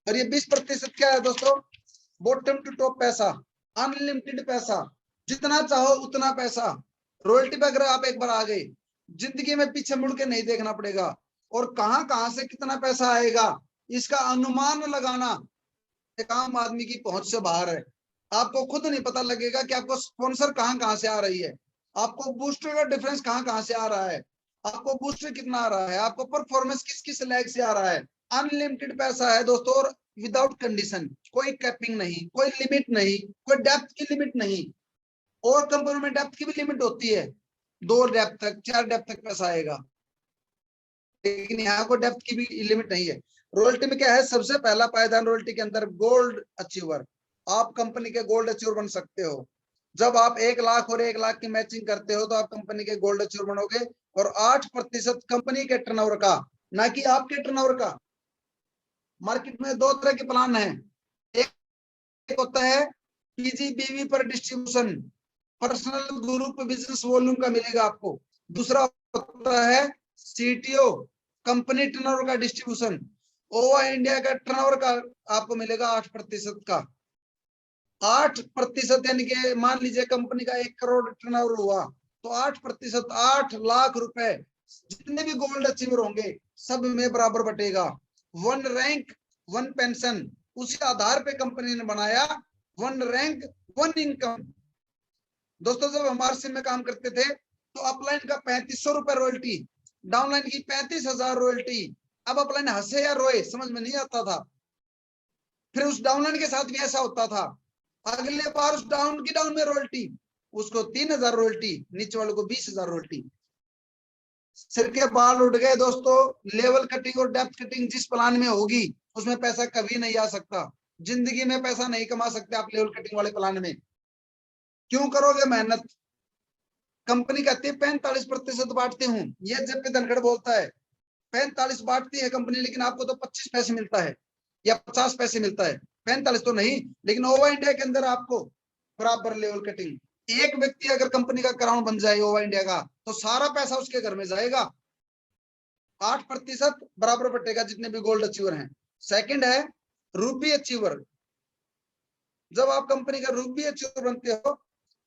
और ये 20% क्या है दोस्तों? बॉटम टू टॉप पैसा, अनलिमिटेड पैसा, जितना चाहो उतना पैसा। रॉयल्टी पे अगर आप एक बार आ गए, जिंदगी में पीछे मुड़ के नहीं देखना पड़ेगा। और कहां कहां से कितना पैसा आएगा इसका अनुमान लगाना एक आम आदमी की पहुंच से बाहर है। आपको खुद नहीं पता लगेगा कि आपको स्पॉन्सर कहां कहां से आ रही है, आपको बूस्टर का डिफरेंस कहां कहां से आ रहा है, आपको बूस्टर कितना आ रहा है, आपको परफॉर्मेंस किस किस लैग से आ रहा है। अनलिमिटेड पैसा है दोस्तों, और विदाउट कंडीशन, कोई कैपिंग नहीं, कोई लिमिट नहीं, कोई डेप्थ की लिमिट नहीं। और कंपनी में डेप्थ की भी लिमिट होती है, 2 डेप्थ तक, 4 डेप्थ तक पैसा आएगा, लेकिन यहाँ को डेप्थ की भी लिमिट नहीं है। रॉयल्टी में क्या है? सबसे पहला पायदान रॉयल्टी के अंदर गोल्ड अचीवर, आप कंपनी के गोल्ड अचीवर बन सकते हो। जब आप 1 लाख और 1 लाख की मैचिंग करते हो तो आप कंपनी के गोल्ड अचीवर बनोगे। और 8% कंपनी के टर्नओवर का, ना कि आपके टर्नओवर का। मार्केट में 2 तरह के प्लान है, एक होता है पीजीबीवी पर distribution, personal group business volume का मिलेगा आपको। दूसरा होता है सीटीओ, कंपनी टर्नओवर का डिस्ट्रीब्यूशन। ओवा इंडिया का टर्नओवर का आपको मिलेगा 8% का। 8% यानी कि मान लीजिए कंपनी का 1 करोड़ टर्नओवर हुआ तो 8%, 8 लाख रुपए जितने भी गोल्ड अचीवर होंगे सब में बराबर बटेगा। 1 रैंक 1 पेंशन, उसी आधार पे कंपनी ने बनाया 1 रैंक 1 इनकम। दोस्तों जब हम आरसी में काम करते थे तो अपलाइन का 3500 रुपए रॉयल्टी, डाउनलाइन की 35,000 रॉयल्टी। अब अपलाइन हंसे या रोए समझ में नहीं आता था। फिर उस डाउनलाइन के साथ भी ऐसा होता था, अगले बार उस डाउन की डाउन में रॉयल्टी, उसको 3,000 रॉयल्टी, नीचे वाले को 20,000 रॉयल्टी। सिर के बाल उठ गए दोस्तों। लेवल कटिंग और डेप्थ कटिंग जिस प्लान में होगी उसमें पैसा कभी नहीं आ सकता। जिंदगी में पैसा नहीं कमा सकते आप लेवल कटिंग वाले प्लान में। क्यों करोगे मेहनत? कंपनी कहती है 45% बांटते हूँ, ये जब पे धनखड़ बोलता है 45 बांटती है कंपनी, लेकिन आपको तो 25 पैसे मिलता है या 50 पैसे मिलता है, 45 तो नहीं। लेकिन ओवर इंडिया के अंदर आपको बराबर लेवल कटिंग। एक व्यक्ति अगर कंपनी का क्राउन बन जाए ओवर इंडिया का तो सारा पैसा उसके घर में जाएगा। 8% बराबर बटेगा जितने भी गोल्ड अचीवर हैं। सेकंड है रूबी अचीवर। जब आप कंपनी का रूबी अचीवर बनते हो,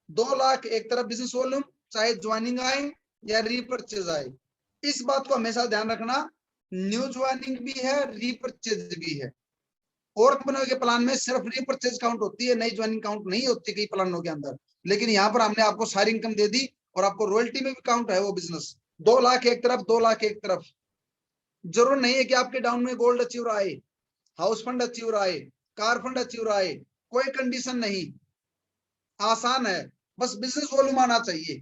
2 लाख एक तरफ बिजनेस वॉल्यूम, चाहे ज्वाइनिंग आए या रीपर्चेज आए। इस बात को हमेशा ध्यान रखना, न्यू ज्वाइनिंग भी है, रीपर्चेज भी है। और कंपनियों के प्लान में सिर्फ रीपर्चेज काउंट होती है, नई ज्वाइनिंग काउंट नहीं होती कई प्लानों के अंदर। लेकिन यहाँ पर हमने आपको सारी इनकम दे दी और आपको रॉयल्टी में भी काउंट है वो बिजनेस। 2 लाख एक तरफ, 2 लाख एक तरफ। जरूर नहीं है कि आपके डाउन में गोल्ड अचीवर आए, हाउस फंड अचीवर आए, कार फंड अचीवर आए, कोई कंडीशन नहीं, आसान है। बस बिजनेस वॉल्यूम आना चाहिए,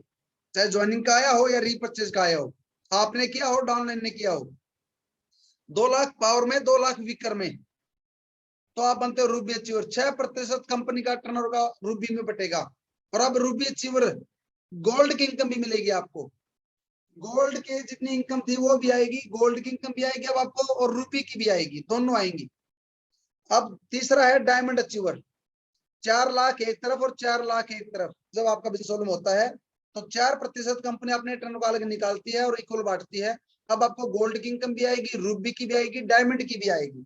चाहे ज्वाइनिंग का आया हो या रीपर्चेज का आया हो, आपने किया हो डाउनलाइन ने किया हो। 2 लाख पावर में, 2 लाख वीकर में, तो आप बनते हो रूबी अचीवर। 6% कंपनी का टर्नओवर का रूबी में बटेगा। और अब रूबी अचीवर गोल्ड की इनकम भी मिलेगी आपको। गोल्ड के जितनी इनकम थी वो भी आएगी, गोल्ड की इनकम भी आएगी अब आपको, और रूपी की भी आएगी, दोनों आएंगी। अब तीसरा है डायमंड अचीवर। 4 लाख एक तरफ और 4 लाख एक तरफ। जब आपका बिजनेस वॉल्यूम होता है तो 4% कंपनी अपने टर्न अलग निकालती है और इक्वल बांटती है। अब आपको गोल्ड की इनकम भी आएगी, रूबी की भी आएगी, डायमंड की भी आएगी।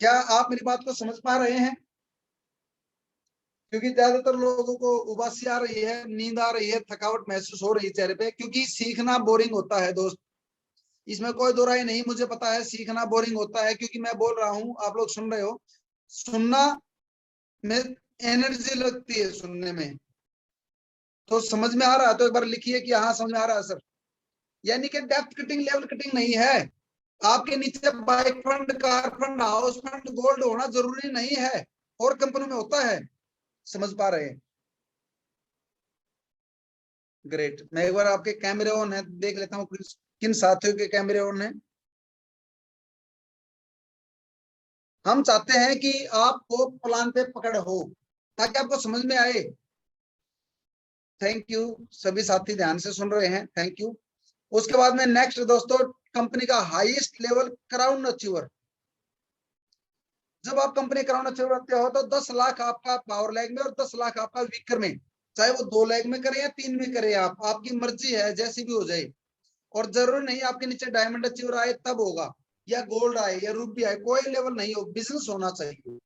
क्या आप मेरी बात को समझ पा रहे हैं? क्योंकि ज्यादातर लोगों को उबासी आ रही है, नींद आ रही है, थकावट महसूस हो रही है चेहरे पे, क्योंकि सीखना बोरिंग होता है दोस्त, इसमें कोई दो राय नहीं। मुझे पता है सीखना बोरिंग होता है, क्योंकि मैं बोल रहा हूँ, आप लोग सुन रहे हो, सुनना में एनर्जी लगती है सुनने में। तो समझ में आ रहा है तो एक बार लिखिए कि हाँ समझ में आ रहा है सर। यानी कि डेप्थ कटिंग लेवल कटिंग नहीं है। आपके नीचे bike fund, car fund, house fund, gold होना जरूरी नहीं है, और कंपनी में होता है। समझ पा रहे हैं? ग्रेट। मैं एक बार आपके कैमरे ऑन है देख लेता हूँ, किन साथियों के कैमरे ऑन है। हम चाहते हैं कि आपको प्लान पे पकड़ हो, ताकि आपको समझ में आए। थैंक यू, सभी साथी ध्यान से सुन रहे हैं, थैंक यू। उसके बाद में नेक्स्ट दोस्तों, कंपनी का हाईएस्ट लेवल क्राउन अचीवर। जब आप कंपनी क्राउन अचीवर होते हो तो 10 लाख आपका पावर लैग में और 10 लाख आपका वीकर में, चाहे वो 2 लैग में करे या 3 में करे, आप आपकी मर्जी है, जैसी भी हो जाए। और जरूरी नहीं आपके नीचे डायमंड अचीवर आए तब होगा, या गोल्ड आए या रूबी आए, कोई लेवल नहीं हो, बिजनेस होना चाहिए।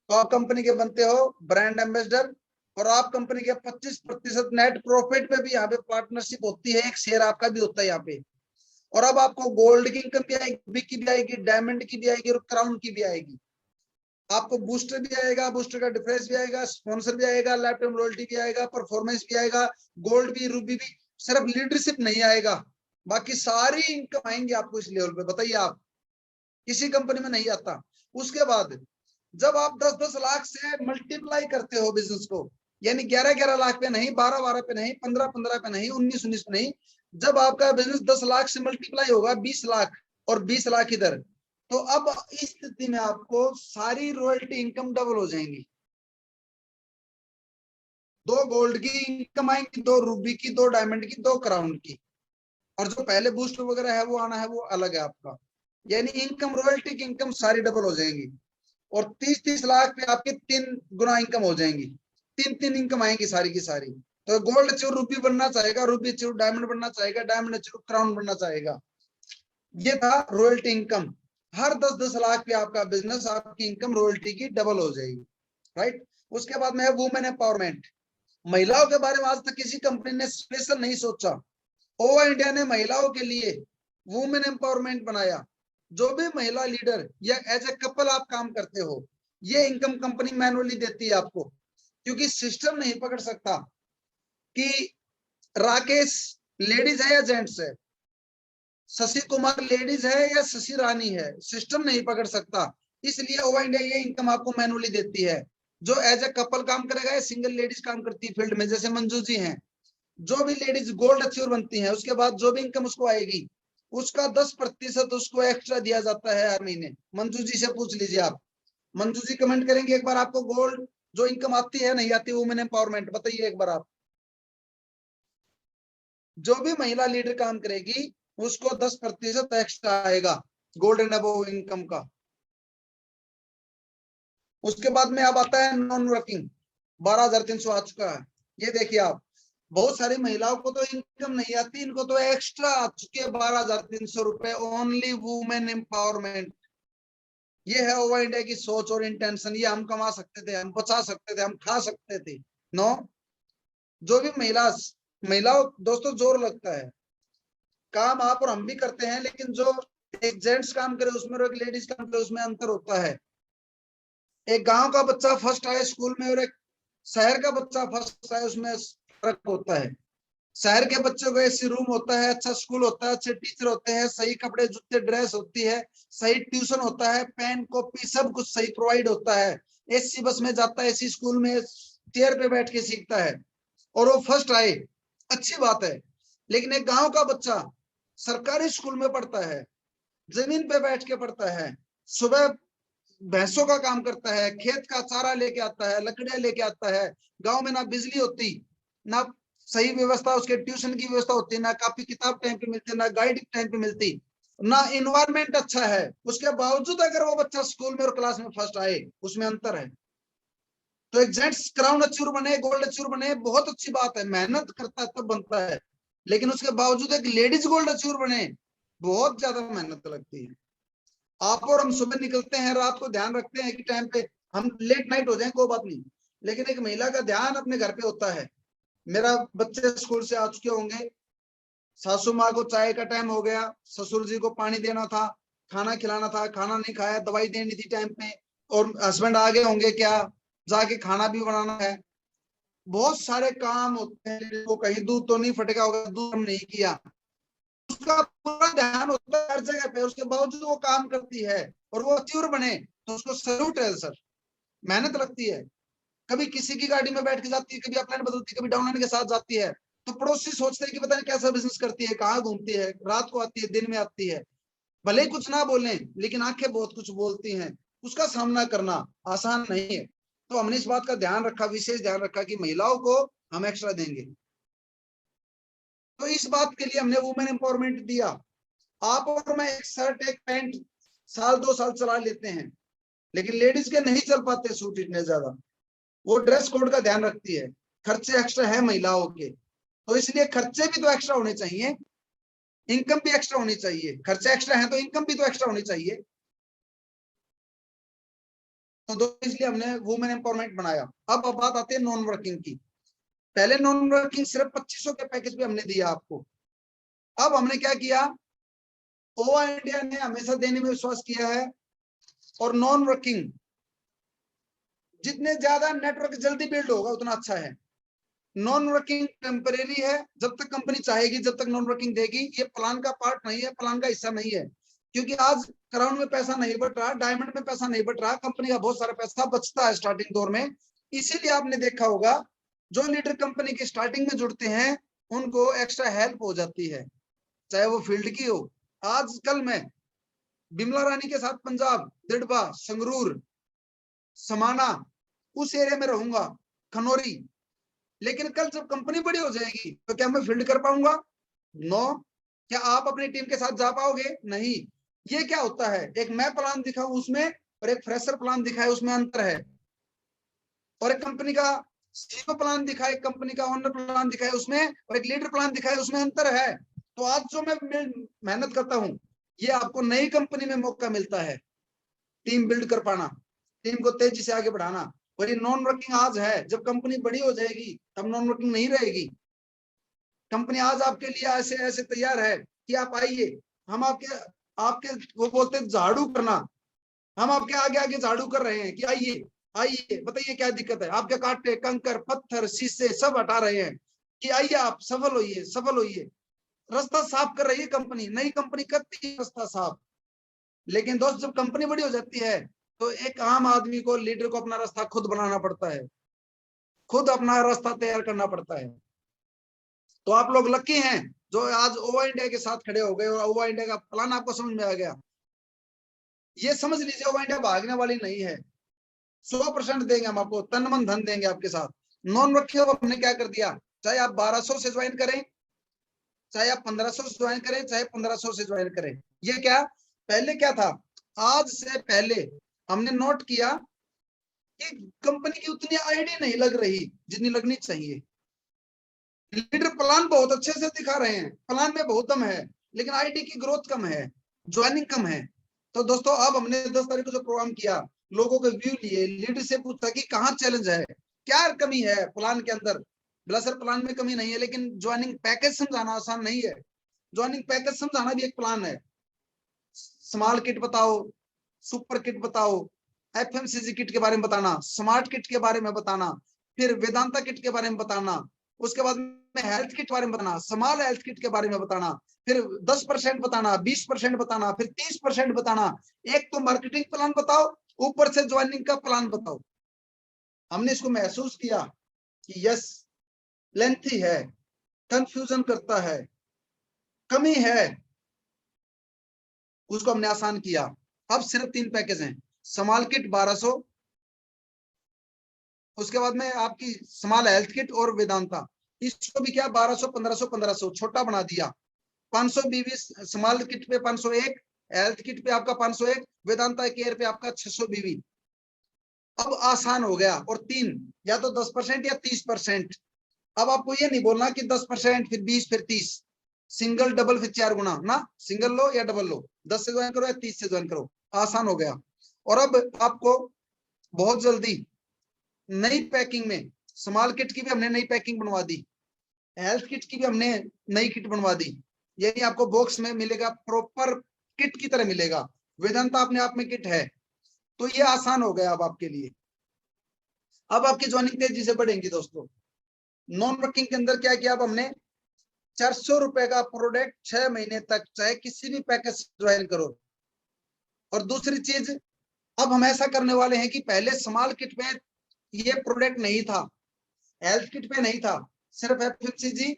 तो आप कंपनी के बनते हो ब्रांड एम्बेसडर, और आप कंपनी के 25% नेट प्रॉफिट में भी यहाँ पे पार्टनरशिप होती है, एक शेयर आपका भी होता है यहाँ पे। और अब आपको गोल्ड की इनकम भी आएगी, बी की भी आएगी, डायमंड की भी आएगी, और क्राउन की भी आएगी। आपको बूस्टर भी आएगा, बूस्टर का डिफरेंस भी आएगा, स्पॉन्सर भी आएगा, लाइफ टाइम रॉयल्टी भी आएगा, परफॉर्मेंस भी आएगा, गोल्ड भी, रूबी भी। सिर्फ लीडरशिप नहीं आएगा, बाकी सारी इनकम आएंगे आपको इस लेवल पे। बताइए, आप किसी कंपनी में नहीं आता। उसके बाद जब आप 10-10 लाख से मल्टीप्लाई करते हो बिजनेस को, यानी 11-11 लाख पे नहीं, 12-12 पे नहीं, 15-15 पे नहीं, 19-19 पे नहीं, जब आपका बिजनेस 10 लाख से मल्टीप्लाई होगा 20 लाख, और 20 लाख इधर, तो अब इस स्थिति में आपको सारी रॉयल्टी इनकम डबल हो जाएंगी। 2 गोल्ड की इनकम आएंगी, 2 रूबी की, 2 डायमंड की, 2 क्राउन की, और जो पहले बूस्ट वगैरह है वो आना है, वो अलग है आपका। यानी इनकम, रॉयल्टी की इनकम सारी डबल हो जाएंगी, और 30-30 लाख पे आपकी 3 गुना इनकम हो जाएंगी, 3-3 इनकम आएंगी सारी की सारी। तो गोल्ड अचीव रूबी बनना चाहेगा, रूबी अचीव डायमंड बनना चाहेगा, डायमंड अचीव क्राउन बनना चाहेगा। ये था रॉयल्टी इनकम। हर 10-10 लाख पे आपका बिजनेस, आपकी इनकम रॉयल्टी की डबल हो जाएगी, राइट। उसके बाद में है वुमेन एम्पावरमेंट। महिलाओं के बारे में आज तक किसी कंपनी ने स्पेशल नहीं सोचा। ओवा इंडिया ने महिलाओं के लिए वुमेन एम्पावरमेंट बनाया। जो भी महिला लीडर या एज ए कपल आप काम करते हो, ये इनकम कंपनी मैनुअली देती है आपको, क्योंकि सिस्टम नहीं पकड़ सकता कि राकेश लेडीज है या जेंट्स है, शशि कुमार लेडीज है या शशि रानी है, सिस्टम नहीं पकड़ सकता। इसलिए ओवा इंडिया ये इनकम आपको मैनुअली देती है। जो एज ए कपल काम करेगा, या सिंगल लेडीज काम करती है फील्ड में, जैसे मंजू जी हैं, जो भी लेडीज गोल्ड अचीवर बनती हैं, उसके बाद जो भी इनकम उसको आएगी, उसका 10% उसको एक्स्ट्रा दिया जाता है हर महीने। मंजू जी से पूछ लीजिए आप, मंजू जी कमेंट करेंगे एक बार, आपको गोल्ड जो इनकम आती है नहीं आती वुमेन एम्पावरमेंट, बताइए एक बार आप। जो भी महिला लीडर काम करेगी उसको 10% एक्स्ट्रा आएगा गोल्ड एंड अबव इनकम का। उसके बाद में अब आता है नॉन वर्किंग, 12,300 आ चुका है। ये देखिए आप, बहुत सारी महिलाओं को तो इनकम नहीं आती, इनको तो एक्स्ट्रा आ चुके हैं 12,300 रुपए, ओनली वुमेन एम्पावरमेंट। ये है ओवर इंडिया की सोच और इंटेंशन। ये हम कमा सकते थे, हम बचा सकते थे, हम खा सकते थे। नो, जो भी महिलाओं दोस्तों, जोर लगता है, काम आप और हम भी करते हैं, लेकिन जो एक जेंट्स काम करे उसमें और एक लेडीज काम करे उसमें अंतर होता है। एक गांव का बच्चा फर्स्ट आए स्कूल में, और एक शहर का बच्चा फर्स्ट आए, उसमें फर्क होता है। शहर के बच्चों को एसी रूम होता है, अच्छा स्कूल होता है, अच्छे टीचर होते हैं, सही कपड़े जूते ड्रेस होती है, सही ट्यूशन होता है, पेन कॉपी सब कुछ सही प्रोवाइड होता है। एसी बस में जाता है, एसी स्कूल में चेयर पे बैठ के सीखता है, और वो फर्स्ट आए, अच्छी बात है। लेकिन एक गांव का बच्चा सरकारी स्कूल में पढ़ता है, जमीन पे बैठ के पढ़ता है, सुबह भैंसों का काम करता है, खेत का चारा लेके आता है, लकड़ियां लेके आता है। गांव में ना बिजली होती, ना सही व्यवस्था, उसके ट्यूशन की व्यवस्था होती, ना कॉपी किताब टाइम पे मिलती, ना गाइड टाइम पे मिलती, ना इन्वायरमेंट अच्छा है। उसके बावजूद अगर वो बच्चा स्कूल में और क्लास में फर्स्ट आए, उसमें अंतर है। तो एक जेंट्स क्राउन अचीवर बने, गोल्ड अचीवर बने, बहुत अच्छी बात है, मेहनत करता है तब बनता है। लेकिन उसके बावजूद एक लेडीज गोल्ड अचीवर बने, बहुत ज्यादा मेहनत लगती है। आप और हम सुबह निकलते हैं, रात को ध्यान रखते हैं कि टाइम पे हम लेट नाइट हो जाए कोई बात नहीं, लेकिन एक महिला का ध्यान अपने घर पे होता है। मेरा बच्चे स्कूल से आ चुके होंगे, सासू माँ को चाय का टाइम हो गया, ससुर जी को पानी देना था, खाना खिलाना था, खाना नहीं खाया, दवाई देनी थी टाइम पे, और हस्बैंड आ गए होंगे क्या, जाके खाना भी बनाना है। बहुत सारे काम होते हैं, वो कहीं दूध तो नहीं फटेगा होगा, दूध हम नहीं किया, उसका पूरा ध्यान होता है हर जगह पे, उसके बावजूद वो काम करती है और वो तीव्र बने, तो उसको सल्यूट है सर। मेहनत लगती है, कभी किसी की गाड़ी में बैठ के जाती है, कभी अपलाइन बदलती है, कभी डाउनलाइन के साथ जाती है, तो पड़ोसी सोचते हैं कि पता नहीं कैसा बिजनेस करती है, कहाँ घूमती है, रात को आती है, दिन में आती है, भले ही कुछ ना बोले लेकिन आंखें बहुत कुछ बोलती हैं। उसका सामना करना आसान नहीं है। तो हमने इस बात का ध्यान रखा, विशेष ध्यान रखा कि महिलाओं को हम एक्स्ट्रा देंगे। तो इस बात के लिए हमने वुमेन एम्पावरमेंट दिया। आप और मैं एक शर्ट एक पैंट साल 2 साल चला लेते हैं, लेकिन लेडीज के नहीं चल पाते सूट इतने ज्यादा, वो ड्रेस कोड का ध्यान रखती है, खर्चे एक्स्ट्रा है महिलाओं के, तो इसलिए खर्चे भी तो एक्स्ट्रा होने चाहिए, इनकम भी एक्स्ट्रा होनी चाहिए, खर्चे एक्स्ट्रा है तो इनकम भी तो एक्स्ट्रा होनी चाहिए। तो इसलिए हमने वुमेन एम्पावरमेंट बनाया। अब बात आती है नॉन वर्किंग की। पहले नॉन वर्किंग सिर्फ 2500 के पैकेज पे हमने दिया आपको। अब हमने क्या किया, ओवा इंडिया ने हमेशा देने में विश्वास किया है, और नॉन वर्किंग जितने ज्यादा नेटवर्क जल्दी बिल्ड होगा उतना अच्छा है। नॉन वर्किंग टेम्परेरी है, जब तक कंपनी चाहेगी जब तक नॉन वर्किंग देगी, ये प्लान का पार्ट नहीं है, प्लान का हिस्सा नहीं है, क्योंकि आज क्राउन में पैसा नहीं बच रहा, डायमंड में पैसा नहीं बच रहा, कंपनी का बहुत सारा पैसा बचता है स्टार्टिंग दौर में। इसीलिए आपने देखा होगा जो लीडर कंपनी की स्टार्टिंग में जुड़ते हैं उनको एक्स्ट्रा हेल्प हो जाती है, चाहे वो फील्ड की हो। आजकल मैं बिमला रानी के साथ पंजाब, दिड़बा, संगरूर, समाना उस एरिया में रहूंगा, खनौरी, लेकिन कल जब कंपनी बड़ी हो जाएगी तो क्या मैं फील्ड कर पाऊंगा? नो। क्या आप अपनी टीम के साथ जा पाओगे? नहीं। ये क्या होता है, एक मैं प्लान दिखाऊं उसमें और एक फ्रेशर प्लान दिखाए उसमें अंतर है, और एक कंपनी का सीईओ प्लान दिखाए, कंपनी का ओनर प्लान दिखाए उसमें, और एक लीडर प्लान दिखाए उसमें अंतर है। तो आज जो मैं मेहनत करता हूं, ये आपको नई कंपनी में मौका मिलता है, टीम बिल्ड कर पाना, टीम को तेजी से आगे बढ़ाना। और ये नॉन वर्किंग आज है, जब कंपनी बड़ी हो जाएगी तब नॉन वर्किंग नहीं रहेगी। कंपनी आज आपके लिए ऐसे ऐसे तैयार है कि आप आइए, हम आपके आपके वो बोलते हैं झाड़ू करना, हम आपके आगे आगे झाड़ू कर रहे हैं कि आइए आइए बताइए क्या दिक्कत है, आपके कांटे कंकर पत्थर शीशे सब हटा रहे हैं कि आइए आप सफल होइए सफल होइए। रास्ता साफ कर रही है कंपनी, नई कंपनी करती है रास्ता साफ। लेकिन दोस्त जब कंपनी बड़ी हो जाती है तो एक आम आदमी को, लीडर को अपना रास्ता खुद बनाना पड़ता है, खुद अपना रास्ता तैयार करना पड़ता है। तो आप लोग लकी हैं जो आज ओवा इंडिया के साथ खड़े हो गए और ओवा इंडिया का प्लान आपको समझ में आ गया। ये समझ लीजिए ओवा इंडिया भागने वाली नहीं है, 100% देंगे हम आपको, तन मन धन देंगे आपके साथ। नॉन रखे हो हमने क्या कर दिया, चाहे आप 1200 से ज्वाइन करें, चाहे आप 1500 से ज्वाइन करें, चाहे 1500 से ज्वाइन करें। ये क्या, पहले क्या था, आज से पहले हमने नोट किया कि कंपनी की उतनी आईडी नहीं लग रही जितनी लगनी चाहिए। लीडर प्लान बहुत अच्छे से दिखा रहे हैं, प्लान में बहुत दम है, लेकिन आईडी की ग्रोथ कम है, ज्वाइनिंग कम है। तो दोस्तों अब हमने 10 तारीख को जो प्रोग्राम किया, लोगों के व्यू लिए, लीडर से पूछा कि कहाँ चैलेंज है, क्या कमी है प्लान के अंदर। बोला सर प्लान में कमी नहीं है, लेकिन ज्वाइनिंग पैकेज समझाना आसान नहीं है। ज्वाइनिंग पैकेज समझाना भी एक प्लान है। स्मॉल किट बताओ, सुपर किट बताओ, एफएमसीजी किट के बारे में बताना, स्मार्ट किट के बारे में बताना, फिर वेदांता किट के बारे में बताना, उसके बाद में हेल्थ किट के बारे में बताना, स्मॉल हेल्थ किट के बारे में बताना, फिर 10% बताना, 20% बताना, फिर 30% बताना। एक तो मार्केटिंग प्लान बताओ, ऊपर से ज्वाइनिंग का प्लान बताओ। हमने इसको महसूस किया कि यस लेंथी है, कंफ्यूजन करता है, कमी है, उसको हमने आसान किया। अब सिर्फ 3 पैकेज हैं, स्मॉल किट 1200, उसके बाद में आपकी स्मॉल हेल्थ किट और वेदांता, इसको भी क्या 1200 1500 1500 छोटा बना दिया। 500 बीवी स्मॉल किट पे 501, हेल्थ किट पे आपका 501, वेदांता केयर पे आपका 600 बीवी। अब आसान हो गया। और 3 या तो 10% या 30%। अब आपको ये नहीं बोलना कि 10% फिर 20 फिर 30, सिंगल डबल फिर 4 गुना ना, सिंगल लो या डबल लो, 10 से ज्वाइन करो या 30 से ज्वाइन करो। आसान हो गया। और अब आपको बहुत जल्दी नई पैकिंग में, स्मॉल किट की भी हमने नई पैकिंग बनवा दी, हेल्थ किट की भी हमने नई किट बनवा दी, यानी आपको बॉक्स में मिलेगा, प्रॉपर किट की तरह मिलेगा। वेदांता अपने आप में किट है, तो ये आसान हो गया अब आपके लिए। अब आपकी ज्वाइनिंग तेजी से बढ़ेंगी दोस्तों। नॉन वर्किंग के अंदर क्या किया, अब हमने 400 रुपए का प्रोडक्ट 6 महीने तक चाहे किसी भी पैकेज ज्वाइन करो। और दूसरी चीज, अब हम ऐसा करने वाले हैं कि पहले स्मॉल किट में ये प्रोडक्ट नहीं था, हेल्थ किट पे नहीं था, सिर्फ एफएमसीजी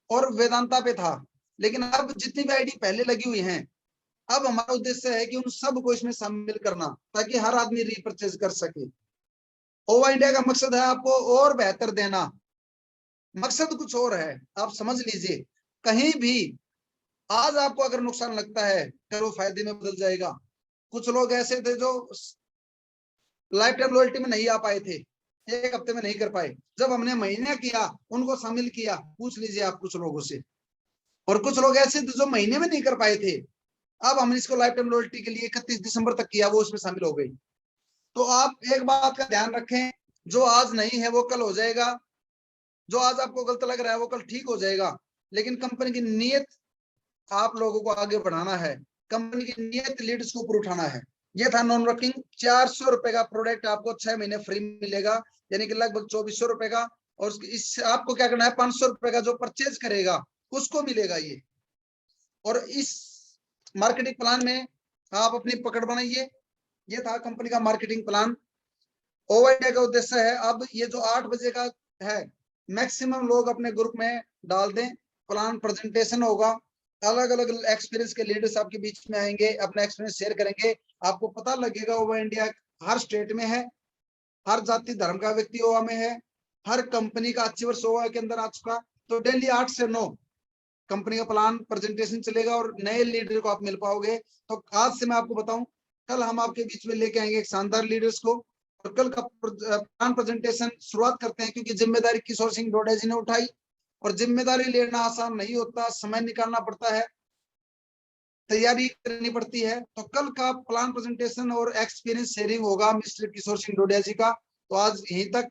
और वेदांता पे था। लेकिन अब जितनी भी आईडी पहले लगी हुई हैं, अब हमारा उद्देश्य है कि उन सबको इसमें शामिल करना, ताकि हर आदमी रीपरचेज कर सके। ओवा इंडिया का मकसद है आपको और बेहतर देना, मकसद कुछ और है, आप समझ लीजिए। कहीं भी आज आपको अगर नुकसान लगता है, कल वो फायदे में बदल जाएगा। कुछ लोग ऐसे थे जो लाइफ टाइम लॉयल्टी में नहीं आ पाए थे, एक हफ्ते में नहीं कर पाए, जब हमने महीने किया उनको शामिल किया, पूछ लीजिए आप कुछ लोगों से। और कुछ लोग ऐसे थे जो महीने में नहीं कर पाए थे, अब हमने इसको लाइफ टाइम लॉयल्टी के लिए 31 दिसंबर तक किया, वो उसमें शामिल हो गई। तो आप एक बात का ध्यान रखें, जो आज नहीं है वो कल हो जाएगा, जो आज आपको गलत लग रहा है वो कल ठीक हो जाएगा। लेकिन कंपनी की नीयत आप लोगों को आगे बढ़ाना है, कंपनी की नीयत लीड्स को ऊपर उठाना है। ये था नॉन वर्किंग। 400 रुपए का प्रोडक्ट आपको 6 महीने फ्री मिलेगा, यानी कि लगभग 2400 रुपए का। और इस आपको क्या करना है, 500 रुपए का जो परचेज करेगा उसको मिलेगा ये। और इस मार्केटिंग प्लान में आप अपनी पकड़ बनाइए। ये था कंपनी का मार्केटिंग प्लान। ओवरडे का उद्देश्य है, अब ये जो 8 बजे का है, मैक्सिमम लोग अपने ग्रुप में डाल दें, प्लान प्रेजेंटेशन होगा, अलग अलग एक्सपीरियंस के लीडर्स आपके बीच में आएंगे, अपना एक्सपीरियंस शेयर करेंगे। आपको पता लगेगा ओवर इंडिया हर स्टेट में है, हर जाति धर्म का व्यक्ति ओवा में है, हर कंपनी का 80 वर्ष ओवा के अंदर आ चुका। तो डेली 8 से 9 कंपनी का प्लान प्रेजेंटेशन चलेगा और नए लीडर को आप मिल पाओगे। तो आज से मैं आपको बताऊं, कल हम आपके बीच में लेके आएंगे एक शानदार लीडर्स को। और कल का प्लान प्रेजेंटेशन शुरुआत करते हैं, क्योंकि जिम्मेदारी किशोर सिंह डोडा जी ने उठाई, और जिम्मेदारी लेना आसान नहीं होता, समय निकालना पड़ता है, तैयारी करनी पड़ती है। तो कल का प्लान प्रेजेंटेशन और एक्सपीरियंस शेयरिंग होगा मिस्टर किशोर सिंह डोडिया जी का। तो आज यहीं तक।